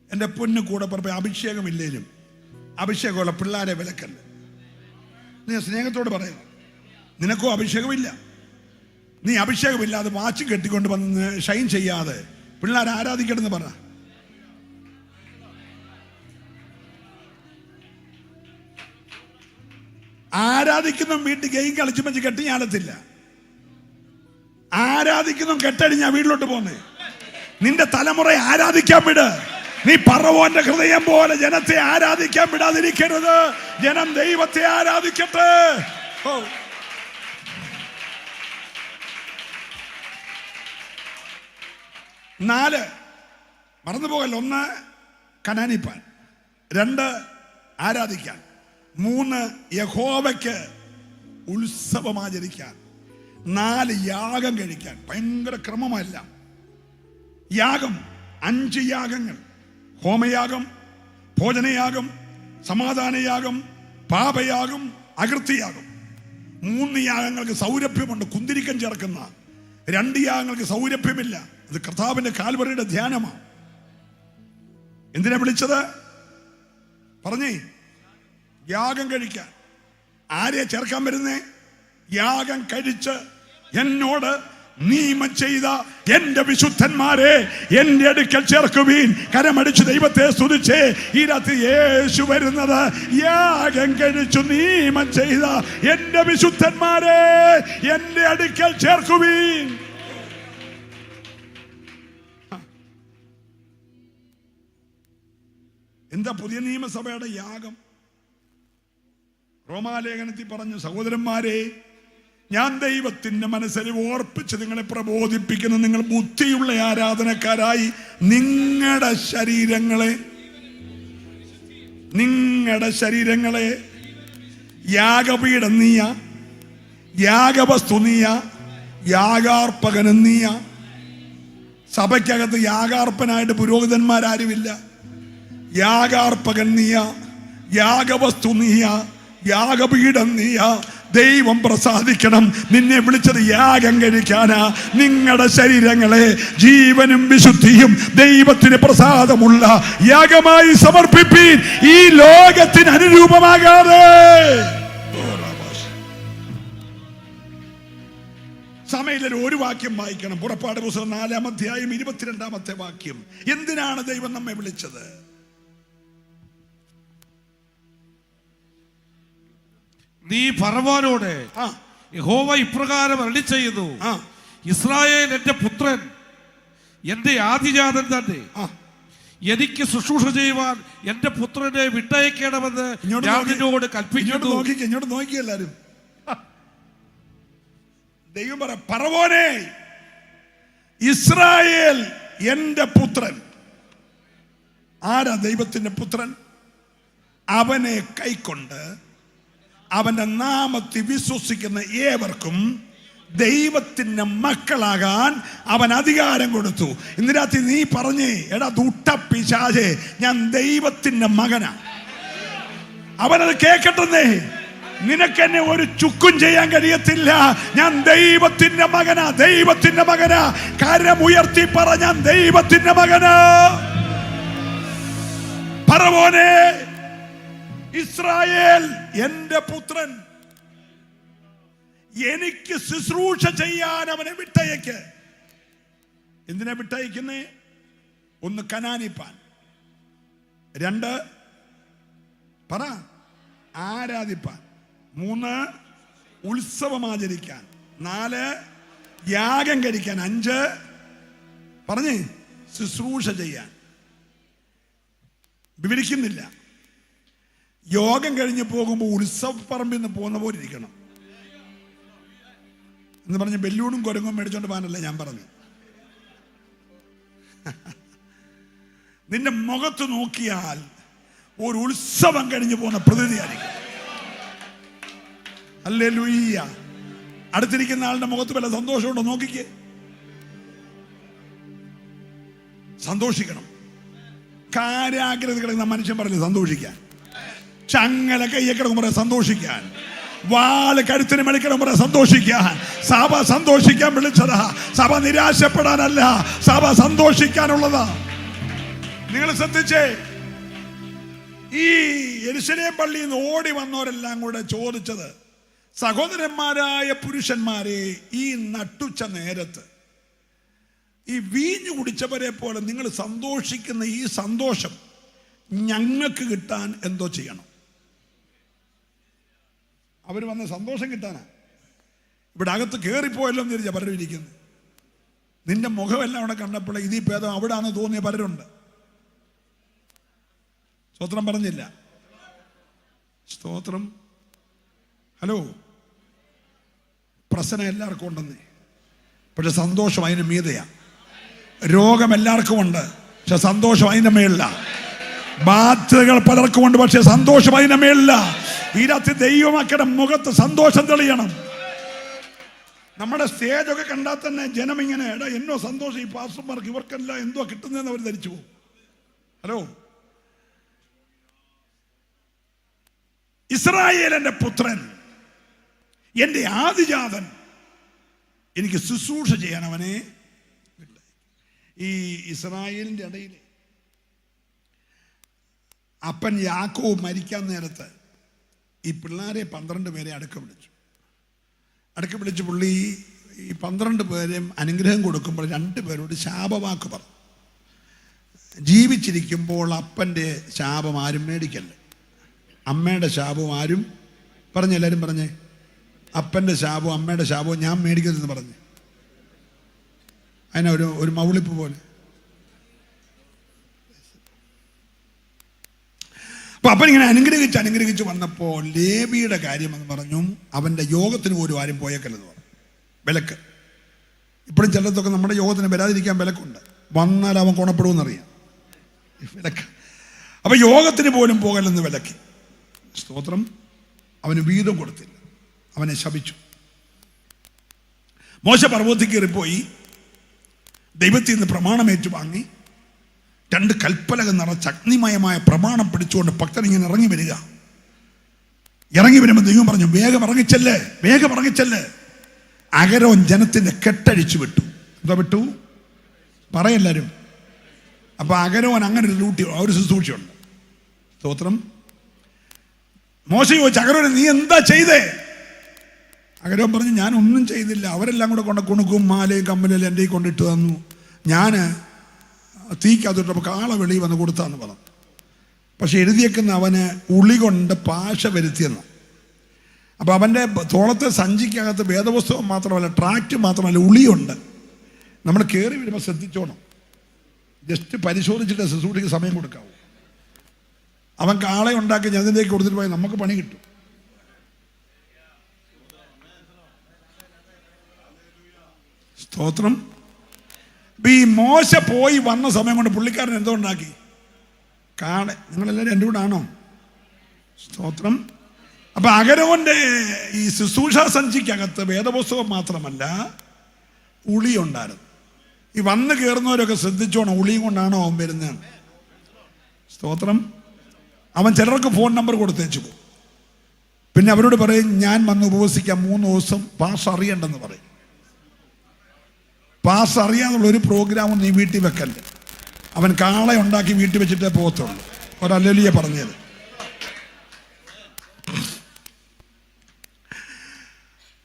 എൻ്റെ പൊന്നു കൂടെ പറപ്പ, അഭിഷേകമില്ലേലും അഭിഷേകമുള്ള പിള്ളേരെ വിലക്കല്ല. നീ സ്നേഹത്തോട് പറയാം, നിനക്കോ അഭിഷേകമില്ല. നീ അഭിഷേകമില്ലാതെ വാച്ച് കെട്ടിക്കൊണ്ട് വന്ന് ഷൈൻ ചെയ്യാതെ പിള്ളേരെ ആരാധിക്കണമെന്ന് പറ. ആരാധിക്കുന്ന വീട്ടിൽ ഗെയിം കളിച്ചു വെച്ച് കെട്ടി ഞാനത്തില്ല. ആരാധിക്കുന്ന കെട്ടടിഞ്ഞാ വീട്ടിലോട്ട് പോന്നേ. നിന്റെ തലമുറയെ ആരാധിക്കാൻ വിട്. നീ ഫറവോന്റെ ഹൃദയം പോലെ ജനത്തെ ആരാധിക്കാൻ വിടാതിരിക്കരുത്. ജനം ദൈവത്തെ ആരാധിക്കട്ടെ. 4 മറന്നുപോകല്ല. 1 കനാനിപ്പാൻ, 2 ആരാധിക്കാൻ, 3 യഹോവയ്ക്ക് ഉത്സവമാചരിക്കാൻ, 4 യാഗം കഴിക്കാൻ. ഭയങ്കര ക്രമമല്ല യാഗം. 5 യാഗങ്ങൾ: ഹോമയാഗം, ഭോജനയാഗം, സമാധാനയാഗം, പാപയാഗം, അകൃത്യയാഗം. 3 യാഗങ്ങൾക്ക് സൗരഭ്യമുണ്ട്, കുന്തിരിക്കം ചേർക്കുന്ന. 2 യാഗങ്ങൾക്ക് സൗരഭ്യമില്ല. അത് കർത്താവിന്റെ കാൽവറിയുടെ ധ്യാനമാണ്. എന്തിനാ വിളിച്ചത് പറഞ്ഞേ? യാഗം കഴിക്കാൻ. ആരെയാ ചേർക്കാൻ വരുന്നേ? യാഗം കഴിച്ച് എന്നോട് നിയമം ചെയ്ത എന്റെ വിശുദ്ധന്മാരെ എന്റെ അടുക്കൽ ചേർക്കുവീൻ. കരമടിച്ച് ദൈവത്തെ സ്തുതിച്ചേ. ഈ രാത്രി യേശു വരുന്നത് യാഗം കഴിച്ചു നിയമം ചെയ്ത എന്റെ വിശുദ്ധന്മാരെ എന്റെ അടുക്കൽ ചേർക്കുവീൻ. എന്താ പുതിയ നിയമസഭയുടെ യാഗം? റോമാലേഖനത്തിൽ പറഞ്ഞു, സഹോദരന്മാരെ, ഞാൻ ദൈവത്തിന്റെ മനസ്സിൽ ഓർപ്പിച്ച് നിങ്ങളെ പ്രബോധിപ്പിക്കുന്ന നിങ്ങൾ ബുദ്ധിയുള്ള ആരാധനക്കാരായി നിങ്ങളുടെ ശരീരങ്ങളെ യാഗപീഠം നീയ, യാഗവസ്തു നീയ, യാഗാർപ്പകനും നീയ. സഭയ്ക്കകത്ത് യാഗാർപ്പനായിട്ട് പുരോഹിതന്മാരാരുമില്ല. യാഗാർപ്പകൻ നീയ, യാഗവസ്തു നീയ, യാഗപീഠം നീയ. ദൈവം പ്രസാദിക്കണം. നിന്നെ വിളിച്ചത് യാഗം കഴിക്കാനാ. നിങ്ങളുടെ ശരീരങ്ങളെ ജീവനും വിശുദ്ധിയും ദൈവത്തിന് പ്രസാദമുള്ള യാഗമായി സമർപ്പിപ്പീൻ, ഈ ലോകത്തിന് അനുരൂപമാകാതെ. സമയത്തിൽ ഒരു വാക്യം വായിക്കണം. പുറപ്പാട് പുസ്തകം 4-ാം അധ്യായം 22-ാമത്തെ വാക്യം. എന്തിനാണ് ദൈവം നമ്മെ വിളിച്ചത്? നീ ഫറവോനോട് യഹോവ ഇപ്രകാരം അരുളിച്ചെയ്യുന്നു, ഇസ്രായേൽ എന്റെ പുത്രൻ, എന്റെ ആദിജാതൻ തന്നെ. എനിക്ക് ശുശ്രൂഷ ചെയ്യുവാൻ എന്റെ പുത്രനെ വിട്ടയക്കണമെന്ന് ഞാൻ നിന്നോട് കൽപ്പിക്കുന്നു. ഇങ്ങോട്ട് നോക്കി എല്ലാരും. ദൈവം പറ, ഫറവോനെ, ഇസ്രായേൽ എന്റെ പുത്രൻ. ആരാ ദൈവത്തിന്റെ പുത്രൻ? അവനെ കൈക്കൊണ്ട് അവന്റെ നാമത്തിൽ വിശ്വസിക്കുന്ന ഏവർക്കും ദൈവത്തിന്റെ മക്കളാകാൻ അവൻ അധികാരം കൊടുത്തു. ഇന്ന് രാത്രി നീ പറഞ്ഞേ, എടാ ദുട്ട പിശാചേ, ഞാൻ ദൈവത്തിന്റെ മകനാ. അവനത് കേക്കട്ടെന്നേ. നിനക്കെന്നെ ഒരു ചുക്കും ചെയ്യാൻ കഴിയത്തില്ല. ഞാൻ ദൈവത്തിന്റെ മകനാ, ദൈവത്തിന്റെ മകനാ. കരം ഉയർത്തി പറ, ഞാൻ ദൈവത്തിന്റെ മകനാ. ഫറവോനെ, ഇസ്രായേൽ എന്റെ പുത്രൻ, എനിക്ക് ശുശ്രൂഷ ചെയ്യാൻ അവനെ വിട്ടയക്ക്. എന്തിനാ വിട്ടയക്കുന്നേ? ഒന്ന്, കനാനിപ്പാൻ. 2, പറ, ആരാധിപ്പാൻ. 3, ഉത്സവം ആചരിക്കാൻ. 4, യാഗം കഴിക്കാൻ. 5, പറഞ്ഞേ, ശുശ്രൂഷ ചെയ്യാൻ. വിവരിക്കുന്നില്ല. യോഗം കഴിഞ്ഞ് പോകുമ്പോൾ ഉത്സവപ്പറമ്പിൽ നിന്ന് പോകുന്ന പോലെ ഇരിക്കണം എന്ന് പറഞ്ഞ് ബെല്ലൂണും കുരങ്ങും മേടിച്ചോണ്ട് പോകാനല്ല ഞാൻ പറഞ്ഞു. നിന്റെ മുഖത്ത് നോക്കിയാൽ ഒരു ഉത്സവം കഴിഞ്ഞു പോകുന്ന പ്രതീതിയായിരിക്കും. ഹല്ലേലൂയ. അടുത്തിരിക്കുന്ന ആളുടെ മുഖത്ത് വല്ല സന്തോഷമുണ്ടോ? നോക്കിക്കേ. സന്തോഷിക്കണം. കാരാഗ്രത കിടക്കുന്ന മനുഷ്യൻ പറഞ്ഞു സന്തോഷിക്കാൻ. ചങ്ങല കയ്യെ കിടക്കും പറയാം സന്തോഷിക്കാൻ. വാള് കഴുത്തിന് മെളിക്കണം പറയാം സന്തോഷിക്കാൻ. സഭ സന്തോഷിക്കാൻ വിളിച്ചതാ. സഭ നിരാശപ്പെടാനല്ല, സഭ സന്തോഷിക്കാനുള്ളതാ. നിങ്ങൾ ശ്രദ്ധിച്ചേ, ഈ യെരൂശലേം പള്ളിയിൽ നിന്ന് ഓടി വന്നവരെല്ലാം കൂടെ ചോദിച്ചത്, സഹോദരന്മാരായ പുരുഷന്മാരെ, ഈ നട്ടുച്ച നേരത്ത് ഈ വീഞ്ഞു കുടിച്ചവരെ പോലെ നിങ്ങൾ സന്തോഷിക്കുന്ന ഈ സന്തോഷം ഞങ്ങൾക്ക് കിട്ടാൻ എന്തോ ചെയ്യണം. അവർ വന്ന സന്തോഷം കിട്ടാനാ. ഇവിടെ അകത്ത് കയറിപ്പോയല്ലോ എന്ന് തിരിച്ചാ പലരും ഇരിക്കുന്നത്. നിന്റെ മുഖമെല്ലാം അവിടെ കണ്ടപ്പോൾ ഇതീ ഭേദം അവിടെ ആണെന്ന് തോന്നിയ പലരുണ്ട്. സ്തോത്രം പറഞ്ഞില്ല. സ്തോത്രം. ഹലോ, പ്രശ്നം എല്ലാവർക്കും ഉണ്ടെന്നേ, പക്ഷെ സന്തോഷം അതിന് മീതയാ. രോഗം എല്ലാവർക്കും ഉണ്ട്, പക്ഷെ സന്തോഷം അതിന്റെ മേളില. ബാധ്യതകൾ പലർക്കും ഉണ്ട്, പക്ഷെ സന്തോഷം അതിന്റെ മേളില. ഈ രാത്രി ദൈവമക്കളുടെ മുഖത്ത് സന്തോഷം തെളിയണം. നമ്മുടെ സ്റ്റേജൊക്കെ കണ്ടാൽ തന്നെ ജനം ഇങ്ങനെ, എടാ എന്നോ സന്തോഷം, ഈ പാസ്റ്റർമാർക്ക് ഇവർക്കെല്ലാം എന്തോ കിട്ടുന്നതെന്ന് അവർ ധരിച്ചു പോകും. ഹലോ, ഇസ്രായേലിന്റെ പുത്രൻ, എന്റെ ആദിജാതൻ, എനിക്ക് ശുശ്രൂഷ ചെയ്യാൻ അവനെ. ഈ ഇസ്രായേലിന്റെ ഇടയിൽ അപ്പൻ യാക്കോബ് മരിക്കാൻ നേരത്ത് ഈ പിള്ളേരെ 12 പേരെ അടുക്ക വിളിച്ച് പുള്ളി ഈ 12 പേരെയും അനുഗ്രഹം കൊടുക്കുമ്പോൾ 2 പേരോട് ശാപവാക്ക് പറഞ്ഞു. ജീവിച്ചിരിക്കുമ്പോൾ അപ്പൻ്റെ ശാപം ആരും മേടിക്കല്ല, അമ്മയുടെ ശാപവും ആരും പറഞ്ഞ്, എല്ലാവരും പറഞ്ഞേ, അപ്പൻ്റെ ശാപവും അമ്മയുടെ ശാപവും ഞാൻ മേടിക്കരുതെന്ന് പറഞ്ഞു. അതിനെ ഒരു മൗളിപ്പ് പോലെ. അപ്പൊ അപ്പൻ ഇങ്ങനെ അനുഗ്രഹിച്ച് വന്നപ്പോൾ ലേവിയുടെ കാര്യം എന്ന് പറഞ്ഞു, അവന്റെ യോഗത്തിന് പോലും ആരും പോയേക്കല്ലെന്ന് പറഞ്ഞു. വിലക്ക്. ഇപ്പോഴും ചിലതൊക്കെ നമ്മുടെ യോഗത്തിന് വരാതിരിക്കാൻ വിലക്കുണ്ട്. വന്നാൽ അവൻ കൊണപ്പെടുമെന്നറിയാം, വിലക്ക്. അപ്പൊ യോഗത്തിന് പോലും പോകല്ലെന്ന് വിലക്കി. സ്തോത്രം. അവന് വീതം കൊടുത്തില്ല, അവനെ ശപിച്ചു. മോശ പർവ്വതത്തിൽ കയറിപ്പോയി ദൈവത്തിൽ നിന്ന് പ്രമാണം ഏറ്റുവാങ്ങി 2 കൽപ്പലകം നിറച്ച അഗ്നിമയമായ പ്രമാണം പിടിച്ചുകൊണ്ട് ഭക്തൻ ഇങ്ങനെ ഇറങ്ങി വരുമ്പോൾ ദൈവം പറഞ്ഞു, വേഗം ഇറങ്ങിച്ചല്ലേ. അഹരോൻ ജനത്തിന്റെ കെട്ടഴിച്ചു വിട്ടു. എന്താ വിട്ടു? പറയെല്ലാരും. അപ്പൊ അഹരോൻ അങ്ങനെ ഒരു ഡ്യൂട്ടി, ഒരു ശുശ്രൂഷയുണ്ട്. സ്തോത്രം. മോശ ചോദിച്ചു, അഹരോൻ നീ എന്താ ചെയ്തേ? അഹരോൻ പറഞ്ഞു, ഞാൻ ഒന്നും ചെയ്തില്ല, അവരെല്ലാം കൂടെ കൊണ്ട് കുണുക്കും മാലയും കമ്മലും എൻ്റെ കൊണ്ടിട്ട് തന്നു, ഞാൻ തീക്കകത്തോട്ടപ്പോൾ കാള വെളി വന്ന് കൊടുത്താന്ന് പറഞ്ഞു. പക്ഷെ എഴുതിയേക്കുന്ന അവന് ഉളി കൊണ്ട് പാശ വരുത്തിയെന്ന്. അപ്പൊ അവന്റെ തോളത്തെ സഞ്ചിക്കകത്ത് വേദപുസ്തകം മാത്രമല്ല, ട്രാക്റ്റ് മാത്രമല്ല, ഉളിയുണ്ട്. നമ്മൾ കയറി വരുമ്പോൾ ശ്രദ്ധിച്ചോണം, ജസ്റ്റ് പരിശോധിച്ചിട്ട് ശുശ്രൂഷയ്ക്ക് സമയം കൊടുക്കാവൂ. അവൻ കാള ഉണ്ടാക്കി ഞതിലേക്ക് കൊടുത്തിട്ട് പോയാൽ നമുക്ക് പണി കിട്ടും. സ്തോത്രം. ഈ മോശ പോയി വന്ന സമയം കൊണ്ട് പുള്ളിക്കാരൻ എന്തോ ഉണ്ടാക്കി? കാള. നിങ്ങളെല്ലാവരും എൻ്റെ കൂടെ ആണോ? സ്തോത്രം. അപ്പൊ അഹരോന്റെ ഈ ശുശ്രൂഷാ സഞ്ചിക്കകത്ത് വേദപുസ്തകം മാത്രമല്ല, ഉളി ഉണ്ടായിരുന്നു. ഈ വന്ന് കയറുന്നവരൊക്കെ ശ്രദ്ധിച്ചോണം, ഉളിയും കൊണ്ടാണോ അവൻ വരുന്നത്. സ്തോത്രം. അവൻ ചിലർക്ക് ഫോൺ നമ്പർ കൊടുത്തേച്ചു പോകും. പിന്നെ അവരോട് പറയും, ഞാൻ വന്ന് ഉപവസിക്കാം 3 ദിവസം, പാസ് അറിയണ്ടെന്ന് പറയും. പാസ് അറിയാന്നുള്ള ഒരു പ്രോഗ്രാമും നീ വീട്ടിൽ വെക്കല്ലേ. അവൻ കാള ഉണ്ടാക്കി വീട്ടിൽ വെച്ചിട്ടേ പോകത്തുള്ളൂ. ഒരല്ലേലിയ പറഞ്ഞത്.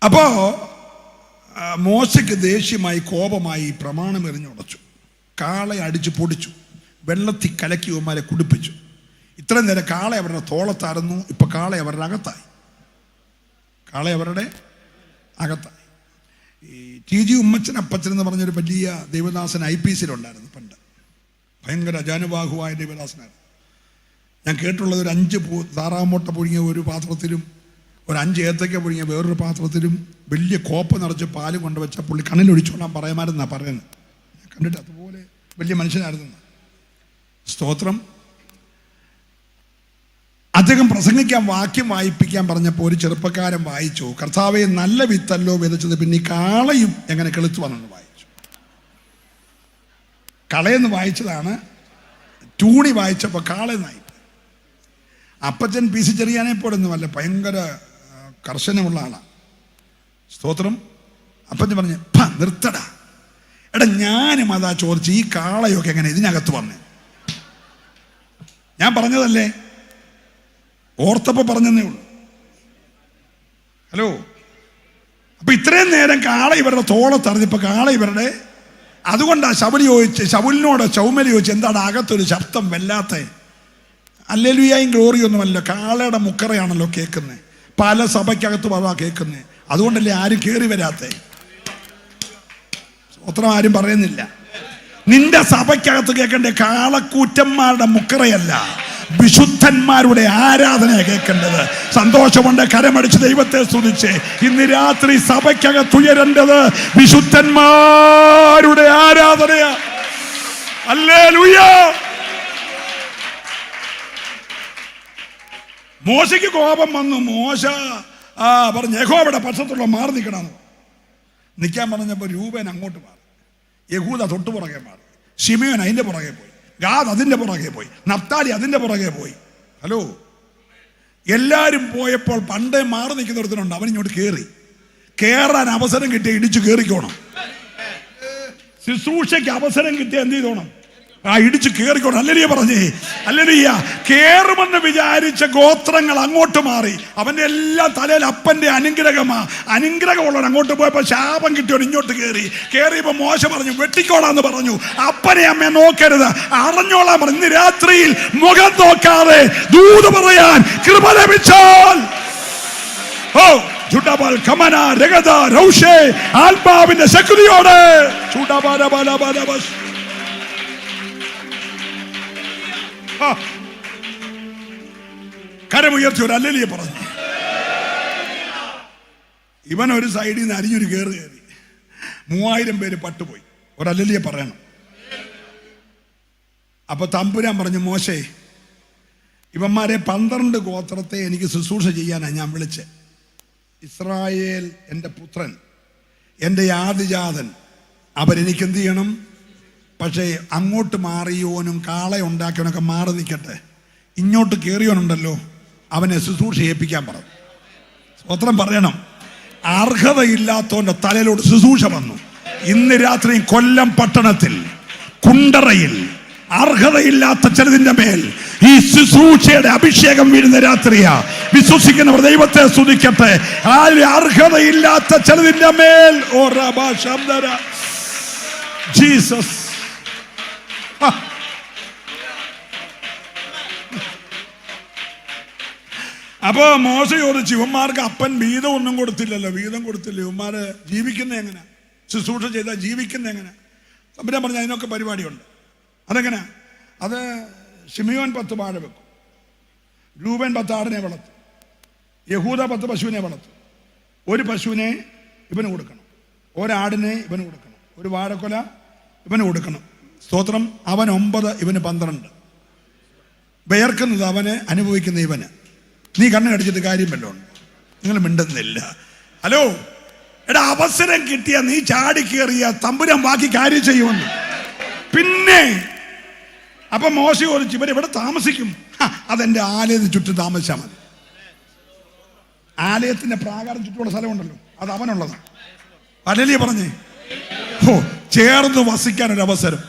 അപ്പോ മോശയ്ക്ക് ദേഷ്യമായി, കോപമായി, പ്രമാണം എറിഞ്ഞുടച്ചു, കാളയെ അടിച്ചു പൊടിച്ചു, വെള്ളത്തിൽ കലക്കി ഉമ്മാരെ കുടിപ്പിച്ചു. ഇത്രയും നേരം കാള അവരുടെ തോളത്തായിരുന്നു, ഇപ്പൊ കാള അവരുടെ അകത്തായി. കാള അവരുടെ അകത്തായി. ഈ ടി.ജി. ഉമ്മച്ചൻ അപ്പച്ചൻ എന്ന് പറഞ്ഞൊരു വലിയ ദൈവദാസൻ IPCയിലുണ്ടായിരുന്നു പണ്ട്. ഭയങ്കര അജാനുബാഹുവായ ദൈവദാസനായിരുന്നു. ഞാൻ കേട്ടുള്ളത് ഒരു 5 താറാമുട്ട പുഴുങ്ങിയ ഒരു പാത്രത്തിലും ഒരു 5 ഏത്തയ്ക്ക പുഴുങ്ങിയ വേറൊരു പാത്രത്തിലും വലിയ കോപ്പ് നിറച്ച് പാല് കൊണ്ടുവച്ച പുള്ളി കണ്ണിലൊഴിച്ചോളാൻ പറയുമായിരുന്നാണ് പറയുന്നത്. ഞാൻ കണ്ടിട്ട് അതുപോലെ വലിയ മനുഷ്യനായിരുന്നു. സ്തോത്രം. അദ്ദേഹം പ്രസംഗിക്കാൻ, വാക്യം വായിപ്പിക്കാൻ പറഞ്ഞപ്പോൾ ഒരു ചെറുപ്പക്കാരൻ വായിച്ചു, കർത്താവെ നല്ല വിത്തല്ലോ വിതച്ചത്, പിന്നെ ഈ കാളയും എങ്ങനെ കിളുത്തു വന്നെന്ന് വായിച്ചു. കളയെന്ന് വായിച്ചതാണ്, ടൂണി വായിച്ചപ്പോൾ കാളയെന്നായി. അപ്പച്ചൻ PC ചെറിയാനെ പോലൊന്നുമല്ല, ഭയങ്കര കർശനമുള്ള ആളാണ്. സ്തോത്രം. അപ്പച്ചൻ പറഞ്ഞു, നിർത്തടാ, എടാ ഞാനും അതാ ചോദിച്ചു, ഈ കാളയൊക്കെ എങ്ങനെ ഇതിനകത്ത് വന്നേ? ഞാൻ പറഞ്ഞതല്ലേ, ഓർത്തപ്പോ പറഞ്ഞതേ ഉള്ളൂ. ഹലോ. അപ്പൊ ഇത്രയും നേരം കാള ഇവരുടെ തോളത്തറിഞ്ഞപ്പോ കാള ഇവരുടെ, അതുകൊണ്ടാ ശൗലിനോട് ചൗമലി ചോദിച്ചു, എന്താണ് അകത്തൊരു ശബ്ദം വല്ലാത്ത? ഹല്ലേലൂയയും ഗ്ലോറിയൊന്നുമല്ല, കാളയുടെ മുക്കറയാണല്ലോ കേൾക്കുന്നത്. പല സഭയ്ക്കകത്തും അതാ കേൾക്കുന്നത്. അതുകൊണ്ടല്ലേ ആരും കയറി വരാത്തെ. സ്വത്രം ആരും പറയുന്നില്ല. നിന്റെ സഭയ്ക്കകത്ത് കേൾക്കേണ്ട കാളക്കൂറ്റന്മാരുടെ മുക്കറയല്ല, വിശുദ്ധന്മാരുടെ ആരാധനയാണ് കേൾക്കേണ്ടത്. സന്തോഷമുണ്ട്, കരമടിച്ച് ദൈവത്തെ സ്തുതിച്ച് ഇന്ന് രാത്രി സഭയ്ക്കകത്ത് ഉയരേണ്ടത് വിശുദ്ധന്മാരുടെ ആരാധനയാ. ഹല്ലേലൂയ. മോശയ്ക്ക് കോപം വന്നു. മോശ പറഞ്ഞു, യഹോവയുടെ പക്ഷത്തുള്ള മാറി നിൽക്കണമെന്ന്. നിൽക്കാൻ പറഞ്ഞപ്പോൾ രൂപൻ അങ്ങോട്ട് മാറി, യഹൂദ തൊട്ടു പുറകെ മാറി, ശിമയോൻ അതിൻ്റെ പുറകെ പോയി, ഗാദ് അതിൻ്റെ പുറകെ പോയി, നഫ്താലി അതിൻ്റെ പുറകെ പോയി. ഹലോ. എല്ലാവരും പോയപ്പോൾ പണ്ടേ മാറി നിൽക്കുന്നൊരുത്തനുണ്ട്, അവൻ ഇങ്ങോട്ട് കയറാൻ അവസരം കിട്ടിയ ഇടിച്ചു കയറിക്കോണം. ശുശ്രൂഷയ്ക്ക് അവസരം കിട്ടിയ എന്ത് ചെയ്തോണം? ഇടിച്ചു കയറിക്കോണം. ഹല്ലേലൂയ പറഞ്ഞേ. ഹല്ലേലൂയ. കേറുമെന്ന് വിചാരിച്ച ഗോത്രങ്ങൾ അങ്ങോട്ട് മാറി. അവന്റെ എല്ലാം തലയിൽ അപ്പന്റെ അനുഗ്രഹമുള്ളവൻ അങ്ങോട്ട് പോയപ്പോ ശാപം കിട്ടിയോട് ഇങ്ങോട്ട് കയറിയപ്പോ മോശ പറഞ്ഞു, വെട്ടിക്കോളാന്ന് പറഞ്ഞു. അപ്പനെ അമ്മയെ നോക്കരുത്, അറിഞ്ഞോളാൻ പറഞ്ഞു. ഇന്ന് രാത്രിയിൽ മുഖം നോക്കാതെ ദൂത് പറയാൻ കൃപ ലഭിച്ചാൽ, ആത്മാവിന്റെ ശക്തിയോടെ കരമുയർത്തി ഒരു ഹല്ലേലൂയ പറഞ്ഞു. ഇവൻ ഒരു സൈഡിൽ നിന്ന് അരിഞ്ഞൊരു കയറി 3000 പേര് പട്ടുപോയി. ഒരു ഹല്ലേലൂയ പറയണം. അപ്പൊ തമ്പുരാൻ പറഞ്ഞു, മോശേ, ഇവന്മാരെ 12 ഗോത്രത്തെ എനിക്ക് ശുശ്രൂഷ ചെയ്യാനാണ് ഞാൻ വിളിച്ച്. ഇസ്രായേൽ എൻ്റെ പുത്രൻ, എൻ്റെ ആദിജാതൻ, അവരെനിക്ക് എന്ത് ചെയ്യണം? പക്ഷേ അങ്ങോട്ട് മാറിയോനും കാള ഉണ്ടാക്കിയവനൊക്കെ മാറി നിൽക്കട്ടെ, ഇങ്ങോട്ട് കയറിയോനുണ്ടല്ലോ അവനെ ശുശ്രൂഷ ഏൽപ്പിക്കാൻ പറഞ്ഞു. സ്വത്രം പറയണം. അർഹതയില്ലാത്തവന്റെ തലയിലോട്ട് ശുശ്രൂഷ വന്നു. ഇന്ന് രാത്രി കൊല്ലം പട്ടണത്തിൽ കുണ്ടറയിൽ അർഹതയില്ലാത്ത ചിലതിന്റെ മേൽ ഈ ശുശ്രൂഷയുടെ അഭിഷേകം വീഴുന്ന രാത്രിയാ. വിശ്വസിക്കുന്നവർ ദൈവത്തെ സ്തുതിക്കട്ടെ. ആ അർഹതയില്ലാത്ത ചിലതിന്റെ മേൽ ജീസസ്. അപ്പൊ മോശ ചോദിച്ചു, ഇവന്മാർക്ക് അപ്പൻ വീതം ഒന്നും കൊടുത്തില്ലല്ലോ, വീതം കൊടുത്തില്ല, ഇവന്മാര് ജീവിക്കുന്ന എങ്ങനെ? ശുശ്രൂഷ ചെയ്താൽ ജീവിക്കുന്ന എങ്ങനെ? തമ്പുരാൻ പറഞ്ഞ അതിനൊക്കെ പരിപാടിയുണ്ട്. അതെങ്ങനെ? അത് ശിമിയോൻ 10 വാഴ വെക്കും, രൂപൻ 10 ആടിനെ വളർത്തും, യഹൂദ 10 പശുവിനെ വളർത്തും. ഒരു പശുവിനെ ഇവന് കൊടുക്കണം, ഒരാടിനെ ഇവന് കൊടുക്കണം, ഒരു വാഴക്കൊല ഇവന് കൊടുക്കണം. സ്തോത്രം. അവൻ 9, ഇവന് 12. വിയർക്കുന്നത് അവന്, അനുഭവിക്കുന്ന ഇവന്. നീ കണ്ണു കടിച്ചിട്ട് കാര്യം വല്ലതും ഉണ്ട്? നിങ്ങൾ മിണ്ടുന്നില്ല. ഹലോ. എടാ, അവസരം കിട്ടിയ നീ ചാടി കയറിയ തമ്പുരാൻ ബാക്കി കാര്യം ചെയ്യുമെന്ന്. പിന്നെ അപ്പൊ മോശ ചോദിച്ചു, ഇവരെവിടെ താമസിക്കും? അതെന്റെ ആലയത്തിന് ചുറ്റും താമസിച്ചാൽ മതി. ആലയത്തിന്റെ പ്രാകാരം ചുറ്റുമുള്ള സ്ഥലമുണ്ടല്ലോ, അത് അവനുള്ളതാണ്. ഹല്ലേലൂയ പറഞ്ഞേ. ചേർന്ന് വസിക്കാൻ ഒരു അവസരം.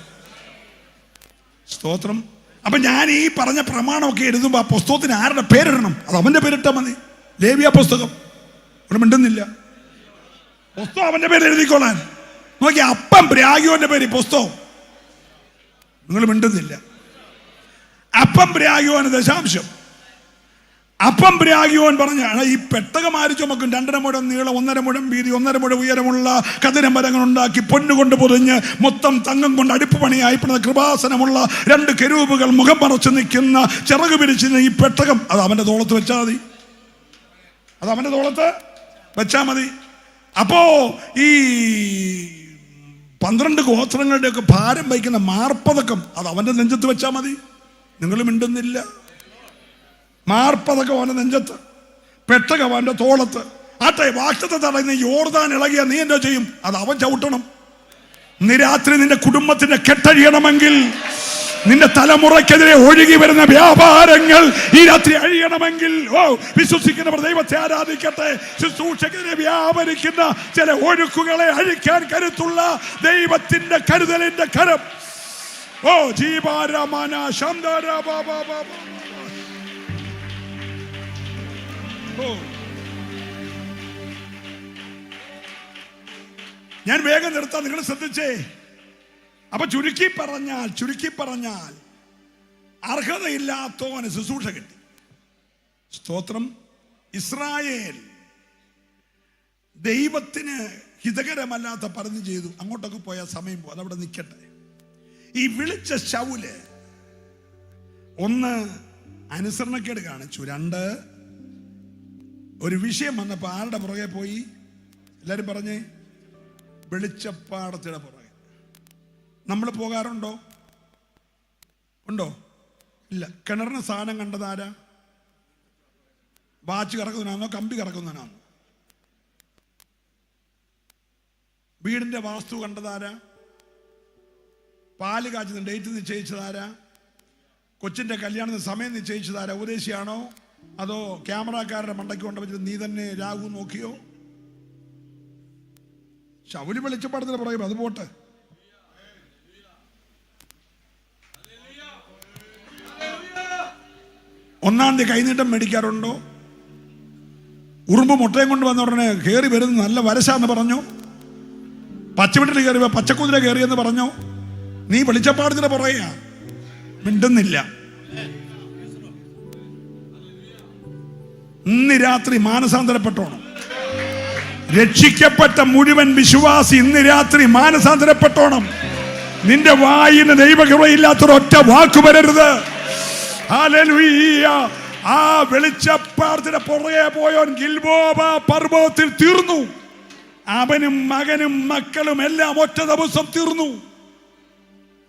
സ്തോത്രം. അപ്പൊ ഞാൻ ഈ പറഞ്ഞ പ്രമാണമൊക്കെ എഴുതുമ്പോൾ ആ പുസ്തകത്തിന് ആരുടെ പേരിടണം? അത് അവന്റെ പേരിട്ടാൽ മതി. ലേവ്യ പുസ്തകം ഇവിടെ മിണ്ടുന്നില്ല. പുസ്തകം അവന്റെ പേര് എഴുതിക്കൊള്ളാൻ. നോക്കി, അപ്പം ബ്രാഗ്യോന്റെ പേര് പുസ്തകം. നിങ്ങൾ മിണ്ടുന്നില്ല. അപ്പം ബ്രാഗ്യോന് ദശാംശം. അപ്പം ബ്രാഗ്യോൻ പറഞ്ഞ ഈ പെട്ടകം ആര് ചുമക്കും? 2.5 മുഴം നീളം, 1.5 മുഴം വീതി, 1.5 മുഴം ഉയരമുള്ള കതിരമരങ്ങൾ ഉണ്ടാക്കി പൊന്നുകൊണ്ട് പൊതിഞ്ഞ് മൊത്തം തങ്കം കൊണ്ട് അടുപ്പ് പണിയായിപ്പെടുന്ന കൃപാസനമുള്ള 2 കെരൂബുകൾ മുഖം മറച്ചു നിൽക്കുന്ന ചിറക് പിരിച്ചിരുന്ന ഈ പെട്ടകം അത് അവന്റെ തോളത്ത് വെച്ചാൽ മതി. അത് അവന്റെ തോളത്ത് വെച്ചാൽ മതി. അപ്പോ ഈ 12 ഗോത്രങ്ങളുടെയൊക്കെ ഭാരം വഹിക്കുന്ന മാർപ്പതക്കം അത് അവന്റെ നെഞ്ചത്ത് വെച്ചാൽ മതി. നിങ്ങൾ മിണ്ടുന്നില്ല. മാർപ്പതക്കം അവന്റെ നെഞ്ചത്ത്, പെട്ടകം അവന്റെ തോളത്ത്. ആട്ടെ, വാക്തത്തെ തടയുന്ന യോർദാൻ ഇളകിയ നീ എന്തോ ചെയ്യും? അത് അവൻ ചവിട്ടണം. ഇന്ന് രാത്രി നിന്റെ കുടുംബത്തിന്റെ കെട്ടഴിയണമെങ്കിൽ, നിന്റെ തലമുറയ്ക്കെതിരെ ഒഴുകി വരുന്ന വ്യാപാരങ്ങൾ ഈ രാത്രി അഴിയണമെങ്കിൽ, വിശ്വസിക്കുന്നവർ ദൈവത്തെ ആരാധിക്കട്ടെ. ശുശ്രൂഷക്കെതിരെ വ്യാപരിക്കുന്ന ചില ഒഴുക്കുകളെ അഴിക്കാൻ കരുത്തുള്ള ദൈവത്തിന്റെ കരുതലിന്റെ കരം. ജീവാരമാന ഞാൻ വേഗം നിർത്താം, നിങ്ങൾ ശ്രദ്ധിച്ചേ. അപ്പൊ ചുരുക്കി പറഞ്ഞാൽ അർഹതയില്ലാത്തവന് ശുശ്രൂഷ കിട്ടി. സ്തോത്രം. ഇസ്രായേൽ ദൈവത്തിന് ഹിതകരമല്ലാത്ത പലതും ചെയ്തു. അങ്ങോട്ടൊക്കെ പോയാൽ സമയം പോകും, അതവിടെ നിൽക്കട്ടെ. ഈ വിളിച്ച ശൗല് 1 അനുസരണക്കേട് കാണിച്ചു, 2 ഒരു വിഷയം വന്നപ്പോ ആരുടെ പുറകെ പോയി? എല്ലാരും പറഞ്ഞേ, വെളിച്ചപ്പാടത്തിന്റെ പുറകെ. നമ്മൾ പോകാറുണ്ടോ? ഉണ്ടോ? ഇല്ല. കിണറിന് സാധനം കണ്ടതാരാ? വാച്ച് കറക്കുന്നവനാണോ കമ്പി കറക്കുന്നവനാണോ? വീടിന്റെ വാസ്തു കണ്ടതാരാ? പാല് കാച്ചുന്ന ഡേറ്റ് നിശ്ചയിച്ചതാരാ? കൊച്ചിന്റെ കല്യാണത്തിന് സമയം നിശ്ചയിച്ചതാരാ? ഉപദേശിയാണോ? അതോ ക്യാമറക്കാരുടെ മണ്ടയ്ക്ക് കൊണ്ടുവച്ചിട്ട് നീ തന്നെ രാഹു നോക്കിയോ? ശൗല് വെളിച്ചപ്പാടത്തിന് പുറകെ. അത് പോട്ടെ. ഒന്നാം തീയതി കൈനീട്ടം മേടിക്കാറുണ്ടോ? ഉറുമ്പ് മുട്ടയും കൊണ്ട് വന്ന ഉടനെ കയറി വരുന്ന നല്ല വരശാന്ന് പറഞ്ഞു. പച്ചവെട്ടിൽ കയറി പച്ചക്കുതിര കയറിയെന്ന് പറഞ്ഞു. നീ വെളിച്ചപ്പാടത്തിന് പുറകെയാ. മിണ്ടുന്നില്ല. ഇന്ന് രാത്രി മാനസാന്തരപ്പെട്ടോണം. രക്ഷിക്കപ്പെട്ട മുഴുവൻ വിശ്വാസി ഇന്ന് രാത്രി മാനസാന്തരപ്പെട്ടോണം. നിന്റെ വായിന് ദൈവകൃപയില്ലാത്തൊരൊറ്റ വാക്ക് വരരുത്. ഹല്ലേലൂയ. ആ വെളിച്ചപ്പാടത്തിന് പുറകെ പോയോൻ ഗിൽബോവ പർവ്വതത്തിൽ തീർന്നു. അവനും മകനും മക്കളും എല്ലാം ഒറ്റ ദിവസം തീർന്നു.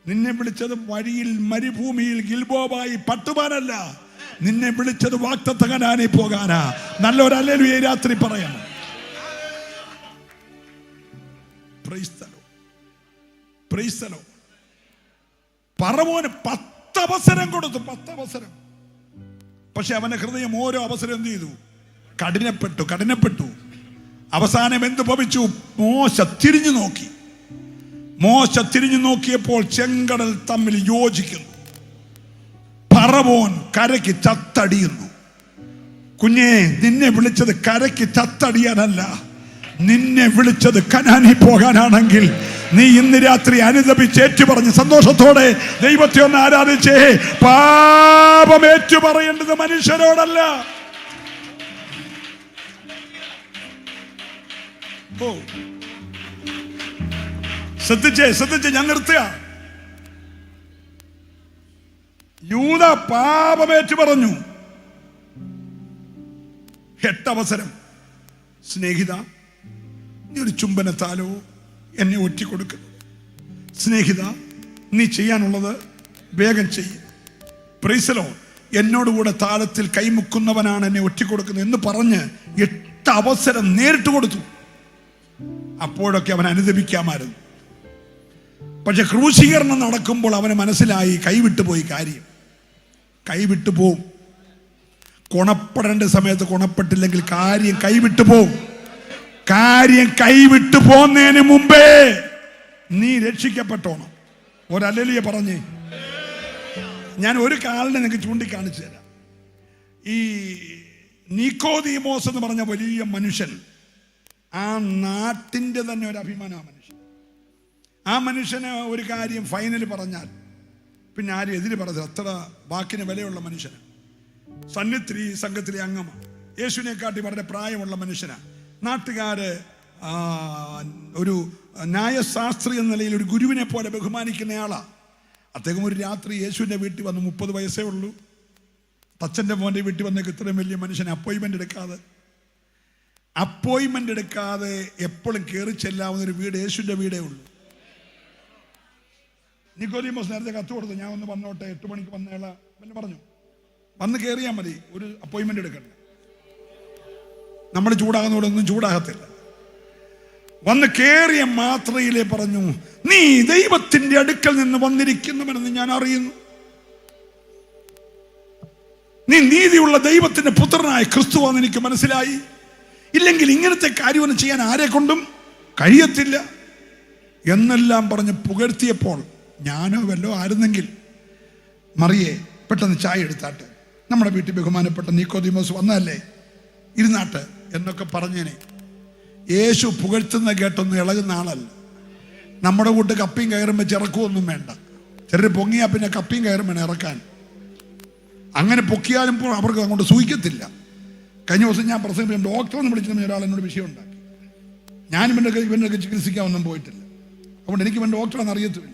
നിന്നെ വിളിച്ചത് വഴിയിൽ മരുഭൂമിയിൽ ഗിൽബോവായി പട്ടുപാനല്ല. നിന്നെ വിളിച്ചത് വാഗ്ദത്ത കനാനിൽ പോകാനാ. നല്ലൊരു ഹല്ലേലൂയ രാത്രി പറയണം. പറവോന് 10 അവസരം കൊടുത്തു. 10 അവസരം. പക്ഷെ അവന്റെ ഹൃദയം ഓരോ അവസരം എന്ത് ചെയ്തു? കഠിനപ്പെട്ടു. അവസാനം എന്ത് ഭവിച്ചു? മോശ തിരിഞ്ഞു നോക്കിയപ്പോൾ ചെങ്കടൽ തമ്മിൽ യോജിക്കുന്നു. പറവോൻ കരയ്ക്ക് ചത്തടിയുന്നു. കുഞ്ഞേ, നിന്നെ വിളിച്ചത് കരയ്ക്ക് ചത്തടിയാനല്ല, നിന്നെ വിളിച്ചത് കനാനിൽ പോകാനാണെങ്കിൽ നീ ഇന്ന് രാത്രി അനുദപിച്ച് ഏറ്റുപറഞ്ഞ് സന്തോഷത്തോടെ ദൈവത്തെ ഒന്ന് ആരാധിച്ചേ. പാപം ഏറ്റുപറയേണ്ടത് മനുഷ്യരോടല്ല. ശ്രദ്ധിച്ചേ ഞാൻ നിർത്തുക. യൂദ പാപമേറ്റു പറഞ്ഞു. 8 അവസരം. സ്നേഹിത, നീ ഒരു ചുംബനത്താലോ എന്നെ ഒറ്റിക്കൊടുക്കുന്നു. സ്നേഹിത, നീ ചെയ്യാനുള്ളത് വേഗം ചെയ്യും. Price the Lord. എന്നോടുകൂടെ താളത്തിൽ കൈമുക്കുന്നവനാണ് എന്നെ ഒറ്റിക്കൊടുക്കുന്നത് എന്ന് പറഞ്ഞ് 8 അവസരം നേരിട്ട് കൊടുത്തു. അപ്പോഴൊക്കെ അവൻ അനുദപിക്കാമായിരുന്നു. പക്ഷെ ക്രൂശീകരണം നടക്കുമ്പോൾ അവന് മനസ്സിലായി കൈവിട്ടു പോയി. കാര്യം കൈവിട്ടു പോവും. കുണപ്പെടേണ്ട സമയത്ത് കുണപ്പെട്ടില്ലെങ്കിൽ കാര്യം കൈവിട്ടു പോവും. കാര്യം കൈവിട്ടു പോകുന്നതിന് മുമ്പേ നീ രക്ഷിക്കപ്പെട്ടോണം. ഒരു ഹല്ലേലൂയ പറഞ്ഞേ. ഞാൻ ഒരു കാലിനെ നിങ്ങൾക്ക് ചൂണ്ടിക്കാണിച്ചു തരാം. ഈ നിക്കോദീമോസ് എന്ന് പറഞ്ഞ വലിയ മനുഷ്യൻ, ആ നാട്ടിൻ്റെ തന്നെ ഒരു അഭിമാനം ആ മനുഷ്യൻ. ആ മനുഷ്യന് ഒരു കാര്യം ഫൈനൽ പറഞ്ഞാൽ പിന്നെ ആരും എതിര് പറഞ്ഞത്, അത്ര വാക്കിന് വിലയുള്ള മനുഷ്യന്. സന്നിധി സംഘത്തിലെ അംഗമാണ്, യേശുവിനെക്കാട്ടി വളരെ പ്രായമുള്ള മനുഷ്യനാണ്. നാട്ടുകാര് ഒരു ന്യായശാസ്ത്രി എന്ന നിലയിൽ ഒരു ഗുരുവിനെ പോലെ ബഹുമാനിക്കുന്നയാളാ. അദ്ദേഹം ഒരു രാത്രി യേശുവിൻ്റെ വീട്ടിൽ വന്ന്, 30 വയസ്സേ ഉള്ളൂ, തച്ചൻ്റെ മോൻ്റെ വീട്ടിൽ വന്നേക്ക് ഇത്രയും വലിയ മനുഷ്യനെ അപ്പോയിൻമെൻ്റ് എടുക്കാതെ എപ്പോഴും കയറി ചെല്ലാവുന്ന ഒരു വീട് യേശുവിൻ്റെ വീടേ ഉള്ളൂ. നിക്കോദീമോസ് നേരത്തെ കത്ത് കൊടുത്തു, ഞാൻ ഒന്ന് വന്നോട്ടെ, 8 മണിക്ക് വന്നേള പിന്നെ പറഞ്ഞു, വന്ന് കയറിയാൽ മതി, ഒരു അപ്പോയിൻമെൻ്റ് എടുക്കണ്ട. നമ്മൾ ചൂടാകുന്നതോടൊന്നും ചൂടാകത്തില്ല. വന്ന് കയറിയ മാത്രയിലേ പറഞ്ഞു, നീ ദൈവത്തിന്റെ അടുക്കൽ നിന്ന് വന്നിരിക്കുന്നവനെന്ന് ഞാൻ അറിയുന്നു. നീ നീതിയുള്ള ദൈവത്തിന്റെ പുത്രനായ ക്രിസ്തുവാന്ന് എനിക്ക് മനസ്സിലായി. ഇല്ലെങ്കിൽ ഇങ്ങനത്തെ കാര്യമൊന്നും ചെയ്യാൻ ആരെ കൊണ്ടും കഴിയത്തില്ല എന്നെല്ലാം പറഞ്ഞ് പുകഴ്ത്തിയപ്പോൾ, ഞാനോ വല്ലോ ആയിരുന്നെങ്കിൽ, മറിയേ പെട്ടെന്ന് ചായ എടുത്താട്ടെ, നമ്മുടെ വീട്ടിൽ ബഹുമാനപ്പെട്ട നിക്കോദീമോസ് വന്നതല്ലേ, ഇരുന്നാട്ട് എന്നൊക്കെ പറഞ്ഞേനെ. യേശു പുകഴ്ത്തുന്ന കേട്ടൊന്നും ഇളകുന്ന ആളല്ല. നമ്മുടെ കൂട്ട് കപ്പിയും കയറും വെച്ച് ഇറക്കുമൊന്നും വേണ്ട. ചിലർ പൊങ്ങിയാൽ പിന്നെ കപ്പിയും കയറും വേണം ഇറക്കാൻ. അങ്ങനെ പൊക്കിയാലും അവർക്ക് അങ്ങോട്ട് സൂഹിക്കത്തില്ല. കഴിഞ്ഞ ദിവസം ഞാൻ പ്രസംഗിച്ച ഡോക്ടറെന്ന് വിളിച്ചിട്ട് ഒരാൾ എന്നോട് വിഷയം ഉണ്ടാക്കി. ഞാനും ഇവൻ്റെ ചികിത്സിക്കാനൊന്നും പോയിട്ടില്ല, അതുകൊണ്ട് എനിക്ക് ഇവൻ ഡോക്ടറാണെന്ന് അറിയത്തില്ല.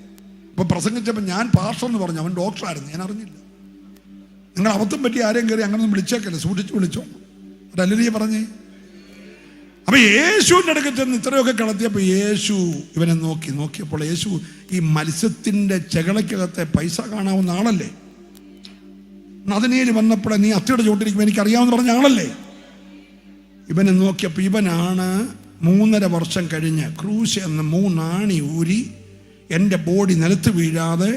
അപ്പോൾ പ്രസംഗിച്ചപ്പോൾ ഞാൻ പാസ്റ്റർ എന്ന് പറഞ്ഞു, അവൻ ഡോക്ടറായിരുന്നു, ഞാൻ അറിഞ്ഞില്ല. നിങ്ങൾ അബദ്ധം പറ്റി ആരെയും കയറി അങ്ങനൊന്നും വിളിച്ചേക്കല്ലേ, സൂക്ഷിച്ച് വിളിച്ചോ. ഒരല്ലേ പറഞ്ഞേ. അപ്പൊ യേശുവിൻ്റെ അടുക്കൽ ചെന്ന് ഇത്രയൊക്കെ കടത്തിയപ്പോൾ യേശു ഇവനെ നോക്കിയപ്പോൾ യേശു ഈ മത്സ്യത്തിന്റെ ചെകളയ്ക്കകത്തെ പൈസ കാണാവുന്ന ആളല്ലേ. നദനയിൽ വന്നപ്പോഴേ നീ അത്തിയുടെ ചോട്ടിരിക്കുമ്പോൾ എനിക്കറിയാമെന്ന് പറഞ്ഞ ആളല്ലേ. ഇവനെ നോക്കിയപ്പോൾ ഇവനാണ് 3.5 വർഷം കഴിഞ്ഞ് ക്രൂശ് എന്ന 3 ആണി ഊരി എൻ്റെ ബോഡി നിലത്ത് വീഴാതെ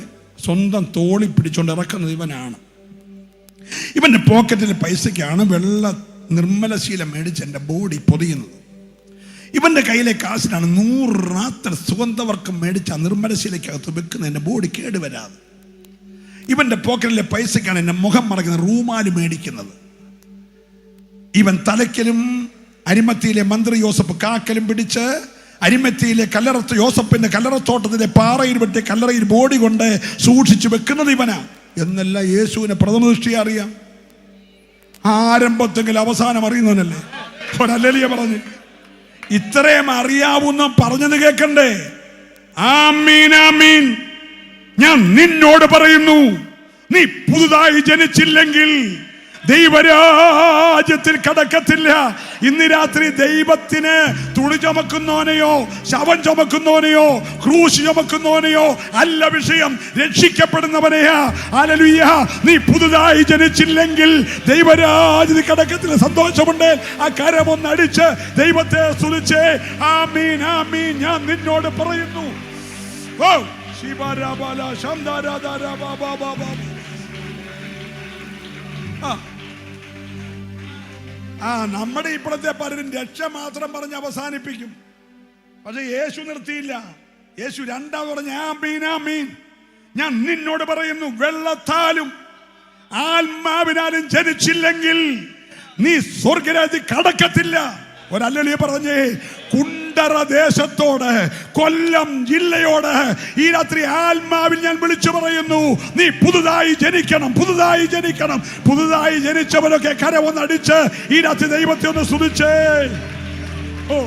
സ്വന്തം തോളി പിടിച്ചുകൊണ്ട് ഇറക്കുന്നത് ഇവനാണ്. ഇവൻ്റെ പോക്കറ്റിലെ പൈസയ്ക്കാണ് വെള്ള നിർമ്മലശീലം മേടിച്ച് എൻ്റെ ബോഡി പൊതിയുന്നത്. ഇവൻ്റെ കയ്യിലെ കാശിനാണ് 100 രാത്രി സുഗന്ധവർക്കം മേടിച്ച് ആ നിർമ്മലശീലയ്ക്കകത്ത് വെക്കുന്ന എൻ്റെ ബോഡി കേടുവരാതെ. ഇവൻ്റെ പോക്കറ്റിലെ പൈസയ്ക്കാണ് എൻ്റെ മുഖം മറയ്ക്കുന്ന റൂമാല് മേടിക്കുന്നത്. ഇവൻ തലയ്ക്കലും അരിമത്തിയിലെ മന്ത്രി യോസഫ് കാക്കലും പിടിച്ച് അരിമത്തിയിലെ യോസഫിന്റെ കല്ലറത്തോട്ടത്തിലെ പാറയിൽ വെട്ടി കല്ലറയിൽ ബോഡി കൊണ്ട് സൂക്ഷിച്ചു വെക്കുന്നത് ഇവനാ എന്നല്ല യേശുവിനെ പ്രഥമദൃഷ്ടിയെ അറിയാം. ആരംഭത്തെങ്കിൽ അവസാനം അറിയുന്നവനല്ലേ. ഒരല്ലേലിയ പറഞ്ഞു, ഇത്രയും അറിയാവുന്ന പറഞ്ഞത് കേൾക്കണ്ടേ? ആമീൻ ആമീൻ. ഞാൻ നിന്നോട് പറയുന്നു, നീ പുതുതായി ജനിച്ചില്ലെങ്കിൽ ദൈവരാജ്യത്തിൽ കടക്കത്തില്ല. ഇന്ന് രാത്രി ദൈവത്തിന് തുണി ചുമക്കുന്നവനെയോ ശവം ചുമക്കുന്നവനെയോ ക്രൂശ് ചുമക്കുന്നവനെയോ അല്ല വിഷയം, രക്ഷിക്കപ്പെടുന്നവനെയാ. ഹല്ലേലൂയ. നീ പുതുതായി ജനിച്ചില്ലെങ്കിൽ ദൈവരാജ്യത്തിൽ കടക്കത്തില്ല. സന്തോഷമുണ്ട്. ആ കരമൊന്നടിച്ച് ദൈവത്തെ സ്തുതിച്ചേ. ആമീൻ ആമീൻ. ഞാൻ നിന്നോട് പറയുന്നു. ഓ ശിവരാബാല ശംദാരാദാരാബാബാബാബാ. നമ്മുടെ ഇപ്പോഴത്തെ പലരും രക്ഷ മാത്രം പറഞ്ഞ് അവസാനിപ്പിക്കും. പക്ഷെ യേശു നിർത്തിയില്ല. യേശു രണ്ടാമത് പറഞ്ഞ ആമീൻ ആമീൻ. ഞാൻ നിന്നോട് പറയുന്നു, വെള്ളത്താലും ആത്മാവിനാലും ജനിച്ചില്ലെങ്കിൽ നീ സ്വർഗ്ഗരാജ്യത്തിൽ കടക്കത്തില്ല. ഒരല്ലേ പറഞ്ഞേ. കുണ്ടറ ദേശത്തോട്, കൊല്ലം ജില്ലയോട് ഈ രാത്രി ആത്മാവിൽ ഞാൻ വിളിച്ചു പറയുന്നു, നീ പുതുതായി ജനിക്കണം, പുതുതായി ജനിക്കണം. പുതുതായി ജനിച്ചവരൊക്കെ കരവൊന്നടിച്ച് ഈ രാത്രി ദൈവത്തെ ഒന്ന് സ്തുതിച്ചേ. ഓ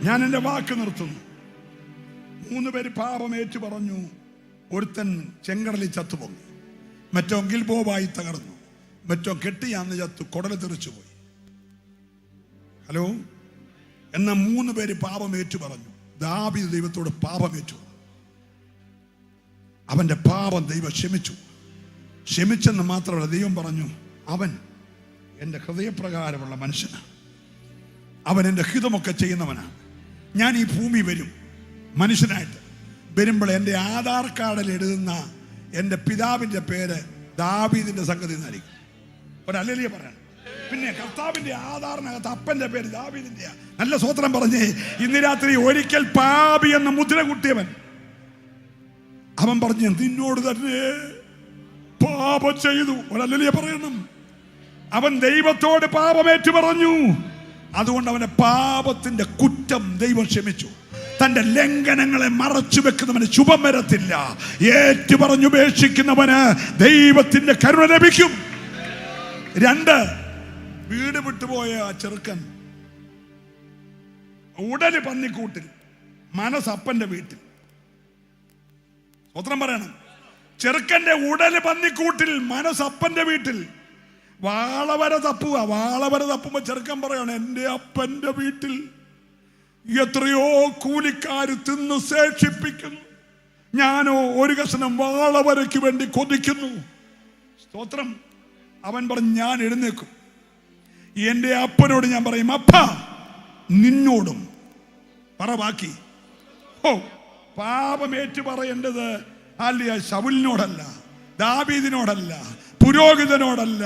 ഞാൻ എന്റെ വാക്ക് നിർത്തുന്നു. 3 പേര് പാപം ഏറ്റു പറഞ്ഞു. ഒരുത്തൻ ചെങ്കടലിൽ ചത്തുപൊങ്ങി, മറ്റോ ഗിൽബോവായി തകർന്നു, മറ്റോ കെട്ടിയാന്ന് ചത്തു, കുടല് തെറിച്ചുപോയി. ഹലോ. എന്നാൽ 3 പേര് പാപം ഏറ്റു പറഞ്ഞു. ദാവീദ് ദൈവത്തോട് പാപം ഏറ്റു. അവന്റെ പാപം ദൈവം ക്ഷമിച്ചു. ക്ഷമിച്ചെന്ന് മാത്രമല്ല, ദൈവം പറഞ്ഞു, അവൻ എൻ്റെ ഹൃദയപ്രകാരമുള്ള മനുഷ്യനാണ്, അവൻ എൻ്റെ ഹിതമൊക്കെ ചെയ്യുന്നവനാണ്. ഞാൻ ഈ ഭൂമി വരും, മനുഷ്യനായിട്ട് വരുമ്പോൾ എൻ്റെ ആധാർ കാർഡിൽ എഴുതുന്ന എൻ്റെ പിതാവിൻ്റെ പേര് ദാവീദിന്റെ സംഗതി എന്നായിരിക്കും. ഒരല്ലേലിയ പറയണം. പിന്നെ കർത്താവിന്റെ ആധാറിനകത്ത് അപ്പന്റെ പേര് ദാവീദിന്റെ. നല്ല സ്വത്രം പറഞ്ഞേ. ഇന്ന് രാത്രി ഒരിക്കൽ പാപി എന്ന മുദ്ര കുട്ടിയവൻ, അവൻ പറഞ്ഞു നിന്നോട് തന്നെ പാപം ചെയ്തു. ഒരല്ലേ പറയണം. അവൻ ദൈവത്തോട് പാപമേറ്റു പറഞ്ഞു. അതുകൊണ്ട് അവന്റെ പാപത്തിന്റെ കുറ്റം ദൈവം ക്ഷമിച്ചു. തന്റെ ലംഘനങ്ങളെ മറച്ചു വെക്കുന്നവന് ശുഭം വരത്തില്ല. ഏറ്റു പറഞ്ഞുപേക്ഷിക്കുന്നവന് ദൈവത്തിന്റെ കരുണ ലഭിക്കും. 2, വീട് വിട്ടുപോയ ആ ചെറുക്കൻ ഉടല് പന്നിക്കൂട്ടിൽ, മനസ്സപ്പന്റെ വീട്ടിൽ. സ്വത്രം പറയണം. ചെറുക്കന്റെ ഉടല് പന്നിക്കൂട്ടിൽ, മനസ്സപ്പന്റെ വീട്ടിൽ. വാളവര തപ്പുമ്പോ ചെറുക്കൻ പറയാണ് എന്റെ അപ്പന്റെ വീട്ടിൽ എത്രയോ കൂലിക്കാര് തിന്ന് ശേഷിപ്പിക്കുന്നു, ഞാനോ ഒരു കഷണം വാളവരയ്ക്ക് വേണ്ടി കൊതിക്കുന്നു. സ്തോത്രം. അവൻ പറഞ്ഞു ഞാൻ എഴുന്നേക്കും, എന്റെ അപ്പനോട് ഞാൻ പറയും അപ്പ നിന്നോടും പറ ബാക്കി. പാപമേറ്റു പറയേണ്ടത് അല്ല ശൗലിനോടല്ല, ദാവീദിനോടല്ല, പുരോഹിതനോടല്ല,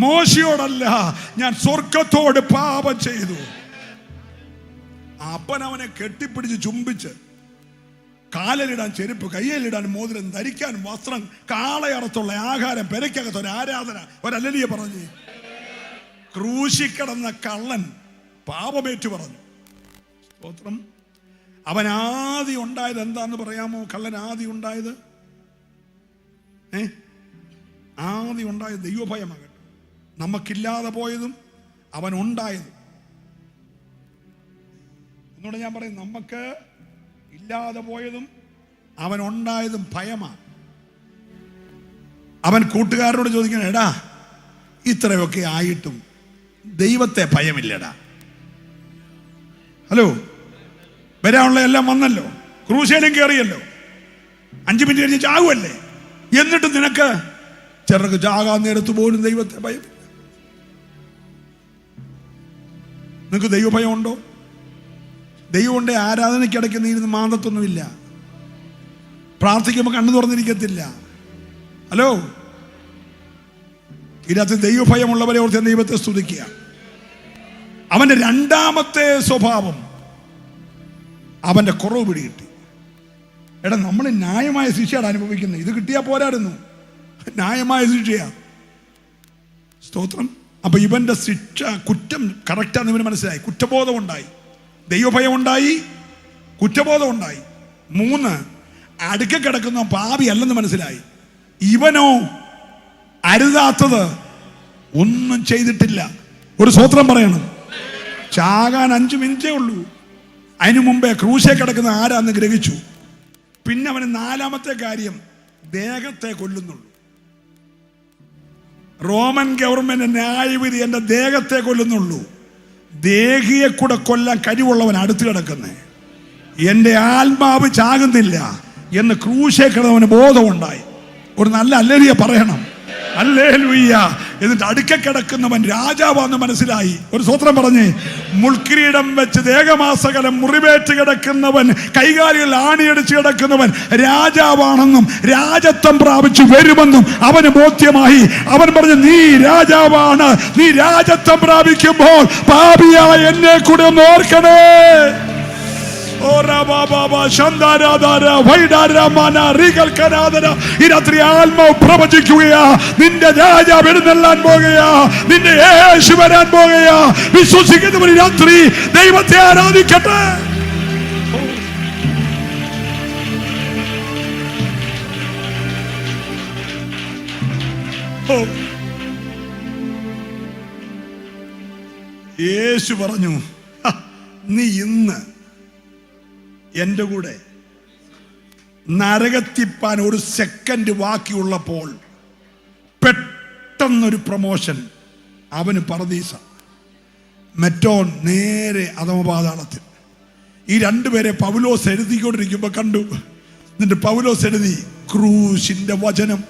മോശയോടല്ല, ഞാൻ സ്വർഗത്തോട് പാപം ചെയ്തു. അപ്പൻ അവനെ കെട്ടിപ്പിടിച്ച് ചുംബിച്ച്, കാലിലിടാൻ ചെരുപ്പ്, കയ്യിലിടാൻ മോതിരം, ധരിക്കാൻ വസ്ത്രം, കാളയറത്തുള്ള ആഹാരം, പെരയ്ക്കകത്ത് ഒരു ആരാധന, ഒരല്ലിയ പറഞ്ഞു. ക്രൂശിക്കിടന്ന കള്ളൻ പാപമേറ്റു പറഞ്ഞു. സ്തോത്രം. അവൻ ആദ്യം ഉണ്ടായത് എന്താന്ന് പറയാമോ? കള്ളൻ ആദ്യം ഉണ്ടായത് ആദ്യം ഉണ്ടായത് ദൈവഭയമാകട്ടെ. നമുക്കില്ലാതെ പോയതും അവൻ ഉണ്ടായതും. എന്നോട് ഞാൻ പറയും, നമുക്ക് ഇല്ലാതെ പോയതും അവൻ ഉണ്ടായതും ഭയമാണ്. അവൻ കൂട്ടുകാരോട് ചോദിക്കണം, എടാ ഇത്രയൊക്കെ ആയിട്ടും ദൈവത്തെ ഭയമില്ലടാ. ഹലോ, വരാനുള്ള എല്ലാം വന്നല്ലോ, ക്രൂശേലും കയറിയല്ലോ, 5 മിനിറ്റ് കഴിഞ്ഞ് ചാകുമല്ലേ, എന്നിട്ട് നിനക്ക് ചിലർക്ക് ചാകാൻ നേരത്ത് പോലും ദൈവത്തെ ഭയമില്ല. നിനക്ക് ദൈവഭയം ഉണ്ടോ? ദൈവമുണ്ടെ ആരാധനയ്ക്കിടയ്ക്ക് നീരുന്ന് മാന്തത്തൊന്നുമില്ല, പ്രാർത്ഥിക്കുമ്പോൾ കണ്ണു തുറന്നിരിക്കത്തില്ല. ഹലോ, ഇതിനകത്ത് ദൈവഭയമുള്ളവരെ ഓർത്ത് ദൈവത്തെ സ്തുതിക്കുക. അവന്റെ രണ്ടാമത്തെ സ്വഭാവം, അവന്റെ കുറവ് പിടികിട്ടി. എടാ, നമ്മൾ ന്യായമായ ശിക്ഷയാണ് അനുഭവിക്കുന്നത്, ഇത് കിട്ടിയാൽ പോരായിരുന്നു, ന്യായമായ ശിക്ഷയാ. സ്തോത്രം. അപ്പൊ ഇവന്റെ ശിക്ഷ, കുറ്റം കറക്റ്റാന്ന് ഇവന് മനസ്സിലായി. കുറ്റബോധം ഉണ്ടായി, ദൈവഭയം ഉണ്ടായി, കുറ്റബോധം ഉണ്ടായി. 3, അടുക്ക കിടക്കുന്ന പാപി അല്ലെന്ന് മനസ്സിലായി. ഇവനോ അരുതാത്തത് ഒന്നും ചെയ്തിട്ടില്ല. ഒരു സ്തോത്രം പറയണം. ചാകാൻ 5 മിനിറ്റേ ഉള്ളൂ. അതിനു മുമ്പേ ക്രൂശേ കിടക്കുന്ന ആരാന്ന് ഗ്രഹിച്ചു. പിന്നെ അവന് 4ാമത്തെ കാര്യം, ദേഹത്തെ കൊല്ലുന്നുള്ളൂ. റോമൻ ഗവൺമെന്റ് ന്യായവിധി എന്റെ ദേഹത്തെ കൊല്ലുന്നുള്ളൂ. ദേഹിയെ കൂടെ കൊല്ലാൻ കഴിവുള്ളവൻ അടുത്ത് കിടക്കുന്നേ, എന്റെ ആത്മാവ് ചാകുന്നില്ല എന്ന് ക്രൂശേ കിടന്നവന് ബോധമുണ്ടായി. ഒരു നല്ല അല്ലേലൂയ പറയണം. ഹല്ലേലൂയ. എന്നിട്ട് അടുക്ക കിടക്കുന്നവൻ രാജാവാന്ന് മനസ്സിലായി. ഒരു സ്തോത്രം പറഞ്ഞേ. മുൾക്കിരീടം വെച്ച് ദേഹമാസകലം മുറിവേറ്റ് കിടക്കുന്നവൻ, കൈകാലികൾ ആണിയടിച്ച് കിടക്കുന്നവൻ രാജാവാണെന്നും രാജത്വം പ്രാപിച്ചു വരുമെന്നും അവന് ബോധ്യമായി. അവൻ പറഞ്ഞു, നീ രാജാവാണ്, നീ രാജത്വം പ്രാപിക്കുമ്പോൾ പാപിയായ എന്നെ കൂടെ ഒന്ന് ഓർക്കണേ. ഈ രാത്രി ആത്മാവ് പ്രവചിക്കുകയാ, നിന്റെ രാജാവ് എഴുന്നള്ളാൻ പോകുകയാ, നിന്റെ യേശു വരാൻ പോകുകയാ. വിശ്വസിക്കുന്നവർ രാത്രി ദൈവത്തെ ആരാധിക്കട്ടെ. യേശു പറഞ്ഞു, നീ ഇന്ന് എന്റെ കൂടെ നരകത്തിപ്പാൻ 1 സെക്കൻഡ് ബാക്കിയുള്ളപ്പോൾ പെട്ടെന്നൊരു പ്രമോഷൻ. അവന് പറുദീസ, മറ്റോൻ നേരെ അധമപാതാളത്തിൽ. ഈ 2 പേരെ പൗലോസ് എഴുതിക്കൊണ്ടിരിക്കുമ്പോ കണ്ടു. എന്നിട്ട് പൗലോസ് എഴുതി, ക്രൂശിന്റെ വചനം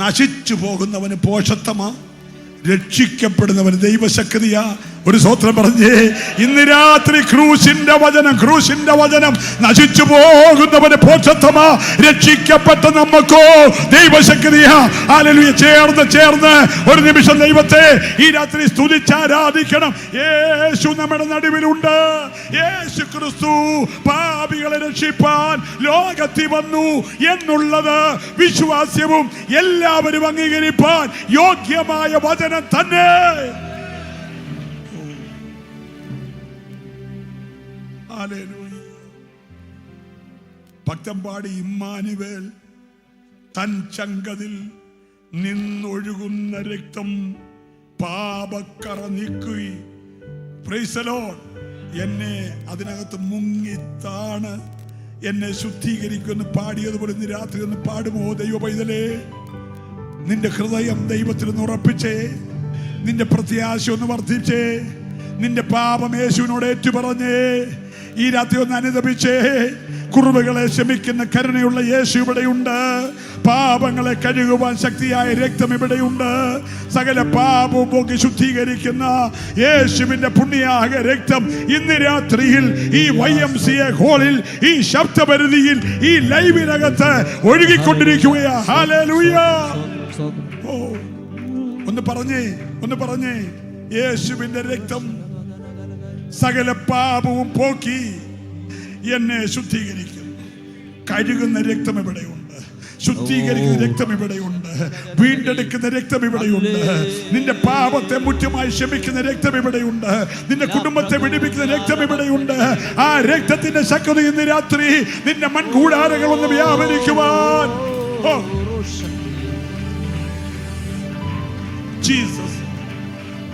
നശിച്ചു പോകുന്നവന് പോഷത്വമാ, രക്ഷിക്കപ്പെടുന്നവന് ദൈവശക്തിയാ. ഒരു സ്വത്രം പറഞ്ഞേ. ഇന്ന് രാത്രി ക്രൂശിന്റെ വചനം നശിച്ചു പോകുന്നവന് പോഷത്വമാ, രക്ഷിക്കപ്പെട്ട നമ്മക്കോ ദൈവശക്തിയാ. ഹല്ലേലൂയ. ചേർന്ന് ഒരു നിമിഷം ദൈവത്തെ ഈ രാത്രി സ്തുതിച്ചാരാധിക്കണം. യേശു നമ്മുടെ നടുവിലുണ്ട്. യേശു ക്രിസ്തു പാപികളെ രക്ഷിപ്പാൻ ലോകത്തിൽ വന്നു എന്നുള്ളത് വിശ്വാസ്യവും എല്ലാവരും അംഗീകരിപ്പാൻ യോഗ്യമായ വചനം തന്നെ. ഭക്തൻ പാടി, ഇമ്മാനുവേൽ തൻ ചങ്കതിൽ നിന്നൊഴുകുന്ന രക്തം പാപക്കറ നീക്കി. Price the Lord. എന്നെ അതിനകത്ത് മുങ്ങിത്താണ് എന്നെ ശുദ്ധീകരിക്കുമെന്ന് പാടിയതുപോലെ ഇന്ന് രാത്രി ഒന്ന് പാടുമോ ദൈവ പൈതലേ? നിന്റെ ഹൃദയം ദൈവത്തിൽ ഒന്ന് ഉറപ്പിച്ചേ, നിന്റെ പ്രത്യാശ ഒന്ന് വർദ്ധിച്ചേ, നിന്റെ പാപം യേശുവിനോട് ഏറ്റുപറഞ്ഞേ. ഈ രാത്രി ഒന്ന് അനുദപിച്ചേ. കുറവുകളെ ക്ഷമിക്കുന്ന കരുണയുള്ള യേശു ഇവിടെയുണ്ട്. പാപങ്ങളെ കഴുകുവാൻ ശക്തിയായ രക്തം ഇവിടെയുണ്ട്. സകല പാപവും പോക്കി ശുദ്ധീകരിക്കുന്ന യേശുവിന്റെ പുണ്യാക രക്തം ഇന്ന് രാത്രിയിൽ ഈ YMCA ഹാളിൽ, ഈ ശബ്ദപരിധിയിൽ, ഈ ലൈവിനകത്ത് ഒഴുകിക്കൊണ്ടിരിക്കുകയാ. ഹല്ലേലൂയ. ഒന്ന് പറഞ്ഞേ യേശുവിന്റെ രക്തം സകല പാപവും പോക്കി എന്നെ ശുദ്ധീകരിക്കും. കഴുകുന്ന രക്തം ഇവിടെയുണ്ട്, ശുദ്ധീകരിക്കുന്ന രക്തം ഇവിടെയുണ്ട്, വീണ്ടെടുക്കുന്ന രക്തം ഇവിടെയുണ്ട്, നിന്റെ പാപത്തെ മുറ്റുമായി ക്ഷമിക്കുന്ന രക്തം ഇവിടെയുണ്ട്, നിന്റെ കുടുംബത്തെ വിടിപ്പിക്കുന്ന രക്തം ഇവിടെയുണ്ട്. ആ രക്തത്തിന്റെ ശക്തി ഇന്ന് രാത്രി നിന്റെ മൺകൂടാരങ്ങൾ ഒന്ന് വ്യാപരിക്കുവാൻ. ജീസസ്.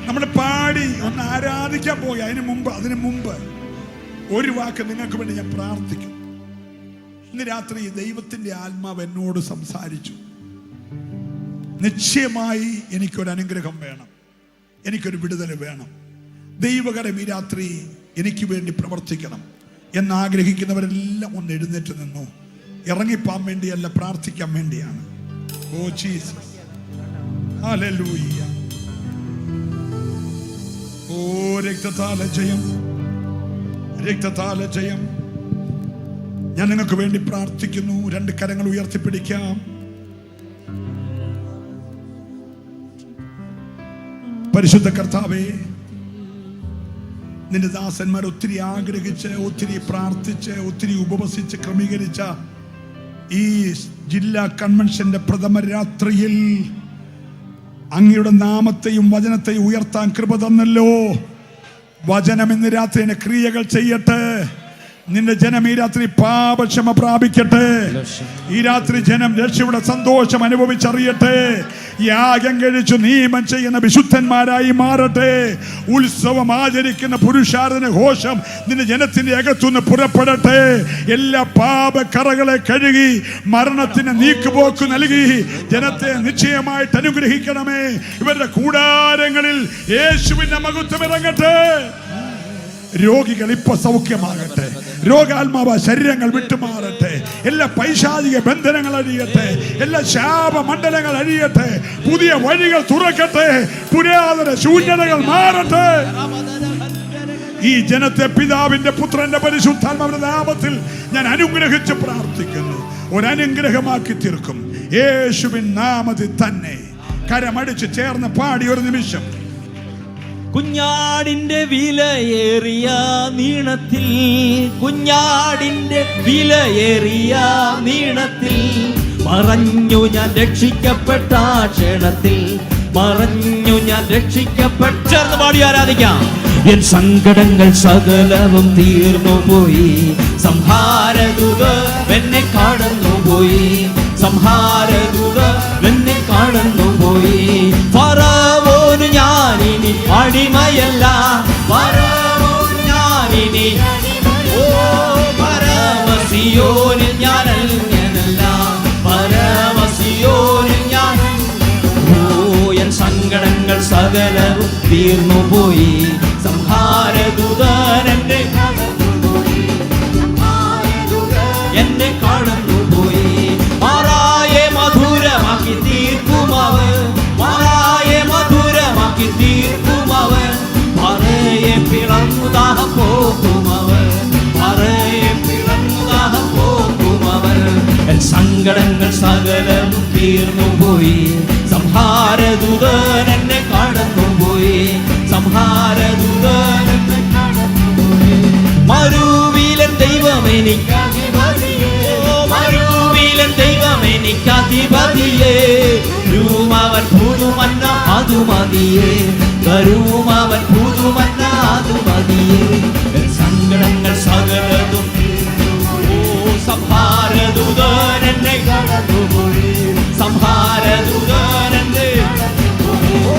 നമ്മൾ പാടി ഒന്ന് ആരാധിക്കാൻ പോയി. അതിനു മുമ്പ് ഒരു വാക്ക് നിങ്ങൾക്ക് വേണ്ടി ഞാൻ പ്രാർത്ഥിക്കും. ഇന്ന് രാത്രി ദൈവത്തിന്റെ ആത്മാവ് എന്നോട് സംസാരിച്ചു. നിശ്ചയമായി എനിക്കൊരു അനുഗ്രഹം വേണം, എനിക്കൊരു വിടുതൽ വേണം. ദൈവകരം ഈ രാത്രി എനിക്ക് വേണ്ടി പ്രവർത്തിക്കണം എന്നാഗ്രഹിക്കുന്നവരെല്ലാം ഒന്ന് എഴുന്നേറ്റ് നിന്നു. ഇറങ്ങിപ്പോൻ വേണ്ടിയല്ല, പ്രാർത്ഥിക്കാൻ വേണ്ടിയാണ്. Oh Jesus. ഹല്ലേലൂയ. ഓ രക്തത്താലെ ജയം. ഞാൻ നിങ്ങൾക്ക് വേണ്ടി പ്രാർത്ഥിക്കുന്നു. രണ്ട് കരങ്ങൾ ഉയർത്തിപ്പിടിക്കാം. പരിശുദ്ധ കർത്താവേ, നിന്റെ ദാസന്മാർ ഒത്തിരി ആഗ്രഹിച്ച്, ഒത്തിരി പ്രാർത്ഥിച്ച്, ഒത്തിരി ഉപവസിച്ച് ക്രമീകരിച്ച ഈ ജില്ലാ കൺവെൻഷന്റെ പ്രഥമ രാത്രിയിൽ അങ്ങയുടെ നാമത്തെയും വചനത്തെയും ഉയർത്താൻ കൃപ തന്നല്ലോ. വചനം ഇന്ന് രാത്രി എന്നെ ക്രിയകൾ ചെയ്യട്ടെ. നിന്റെ ജനം ഈ രാത്രി പാപക്ഷമ പ്രാപിക്കട്ടെ. ഈ രാത്രി ജനം രക്ഷയുടെ സന്തോഷം അനുഭവിച്ചറിയട്ടെ. യാഗം കഴിച്ചു നിയമം ചെയ്യുന്ന വിശുദ്ധന്മാരായി മാറട്ടെ. ഉത്സവം ആചരിക്കുന്ന പുരുഷാരന ഘോഷം നിന്റെ ജനത്തിന്റെ അകത്തുനിന്ന് പുറപ്പെടട്ടെ. എല്ലാ പാപക്കറകളെ കഴുകി മരണത്തിന് നീക്കുപോക്ക് നൽകി ജനത്തെ നിശ്ചയമായിട്ട് അനുഗ്രഹിക്കണമേ. ഇവരുടെ കൂടാരങ്ങളിൽ യേശുവിന്റെ മഹത്വം ഇറങ്ങട്ടെ. രോഗികൾ ഇപ്പൊ സൗഖ്യമാകട്ടെ. രോഗാത്മാവ ശരീരങ്ങൾ വിട്ടുമാറട്ടെ. എല്ലാ പൈശാചിക ബന്ധനങ്ങൾ അഴിയട്ടെ. എല്ലാ ശാപമണ്ഡലങ്ങൾ അഴിയട്ടെ. പുതിയ വഴികൾ തുറക്കട്ടെ. പുരാതന ശൂന്യതകൾ മാറട്ടെ. ഈ ജനത്തെ പിതാവിന്റെ പുത്രന്റെ പരിശുദ്ധാത്മാവിന്റെ നാമത്തിൽ ഞാൻ അനുഗ്രഹിച്ച് പ്രാർത്ഥിക്കുന്നു. ഒരനുഗ്രഹമാക്കി തീർക്കും യേശുവിൻ നാമത്തിൽ തന്നെ. കരമടിച്ച് ചേർന്ന് പാടി ഒരു നിമിഷം. കുഞ്ഞാടിന്റെ വിലയേറിയ നീണത്തിൽ, കുഞ്ഞാടിന്റെ വിലയേറിയ നീണത്തിൽ മറഞ്ഞു ഞാൻ രക്ഷിക്കപ്പെട്ട ക്ഷണത്തിൽ, മറഞ്ഞു ഞാൻ രക്ഷിക്കപ്പെട്ട. ചേർന്ന് പാടി ആരാധിക്കാം. എൻ സങ്കടങ്ങൾ സകലവും തീർന്നു പോയി, സംഹാരദൂത എന്നെ കടന്നുപോയി, സംഹാരദൂത എന്നെ കടന്നുപോയി. ഫറവോന് ഞാനിനി അടിമയല്ല, ഫറവോന് ഞാനിനി, ഓ പരമസിയോനിൽ ഞാൻ അന്യനല്ല, പരമസിയോനിൽ ഞാൻ. ഓ എൻ സങ്കടങ്ങൾ സകലവും തീർന്നുപോയി, സംഹാരദൂതൻ എന്നെ കടന്നുപോയി, എന്നെ കടന്നുപോയി. മാറായെ മധുരമാക്കി തീർക്കുമവൻ, മാറായെ മധുരമാക്കി തീർക്കുമവൻ. തീർന്നുപോയി. സംഹാരദൂതൻ എന്നെ കടന്നുപോയി. സംഹാരദൂതൻ എന്നെ കടന്നുപോയി. മരുവിലൻ ദൈവം എനിക്കധിപതിയേ. മരുവിലൻ ദൈവം എനിക്കധിപതിയേ. രൂമവൻ പുതുമന്ന അതു മതിയേ. കരുമവൻ പുതുമന്ന അതു മതിയേ. എൻ സങ്കടങ്ങൾ സകലതും സംഹാരദൂതൻ എന്നെ കടന്നുപോയി. സംഹാരദൂതൻ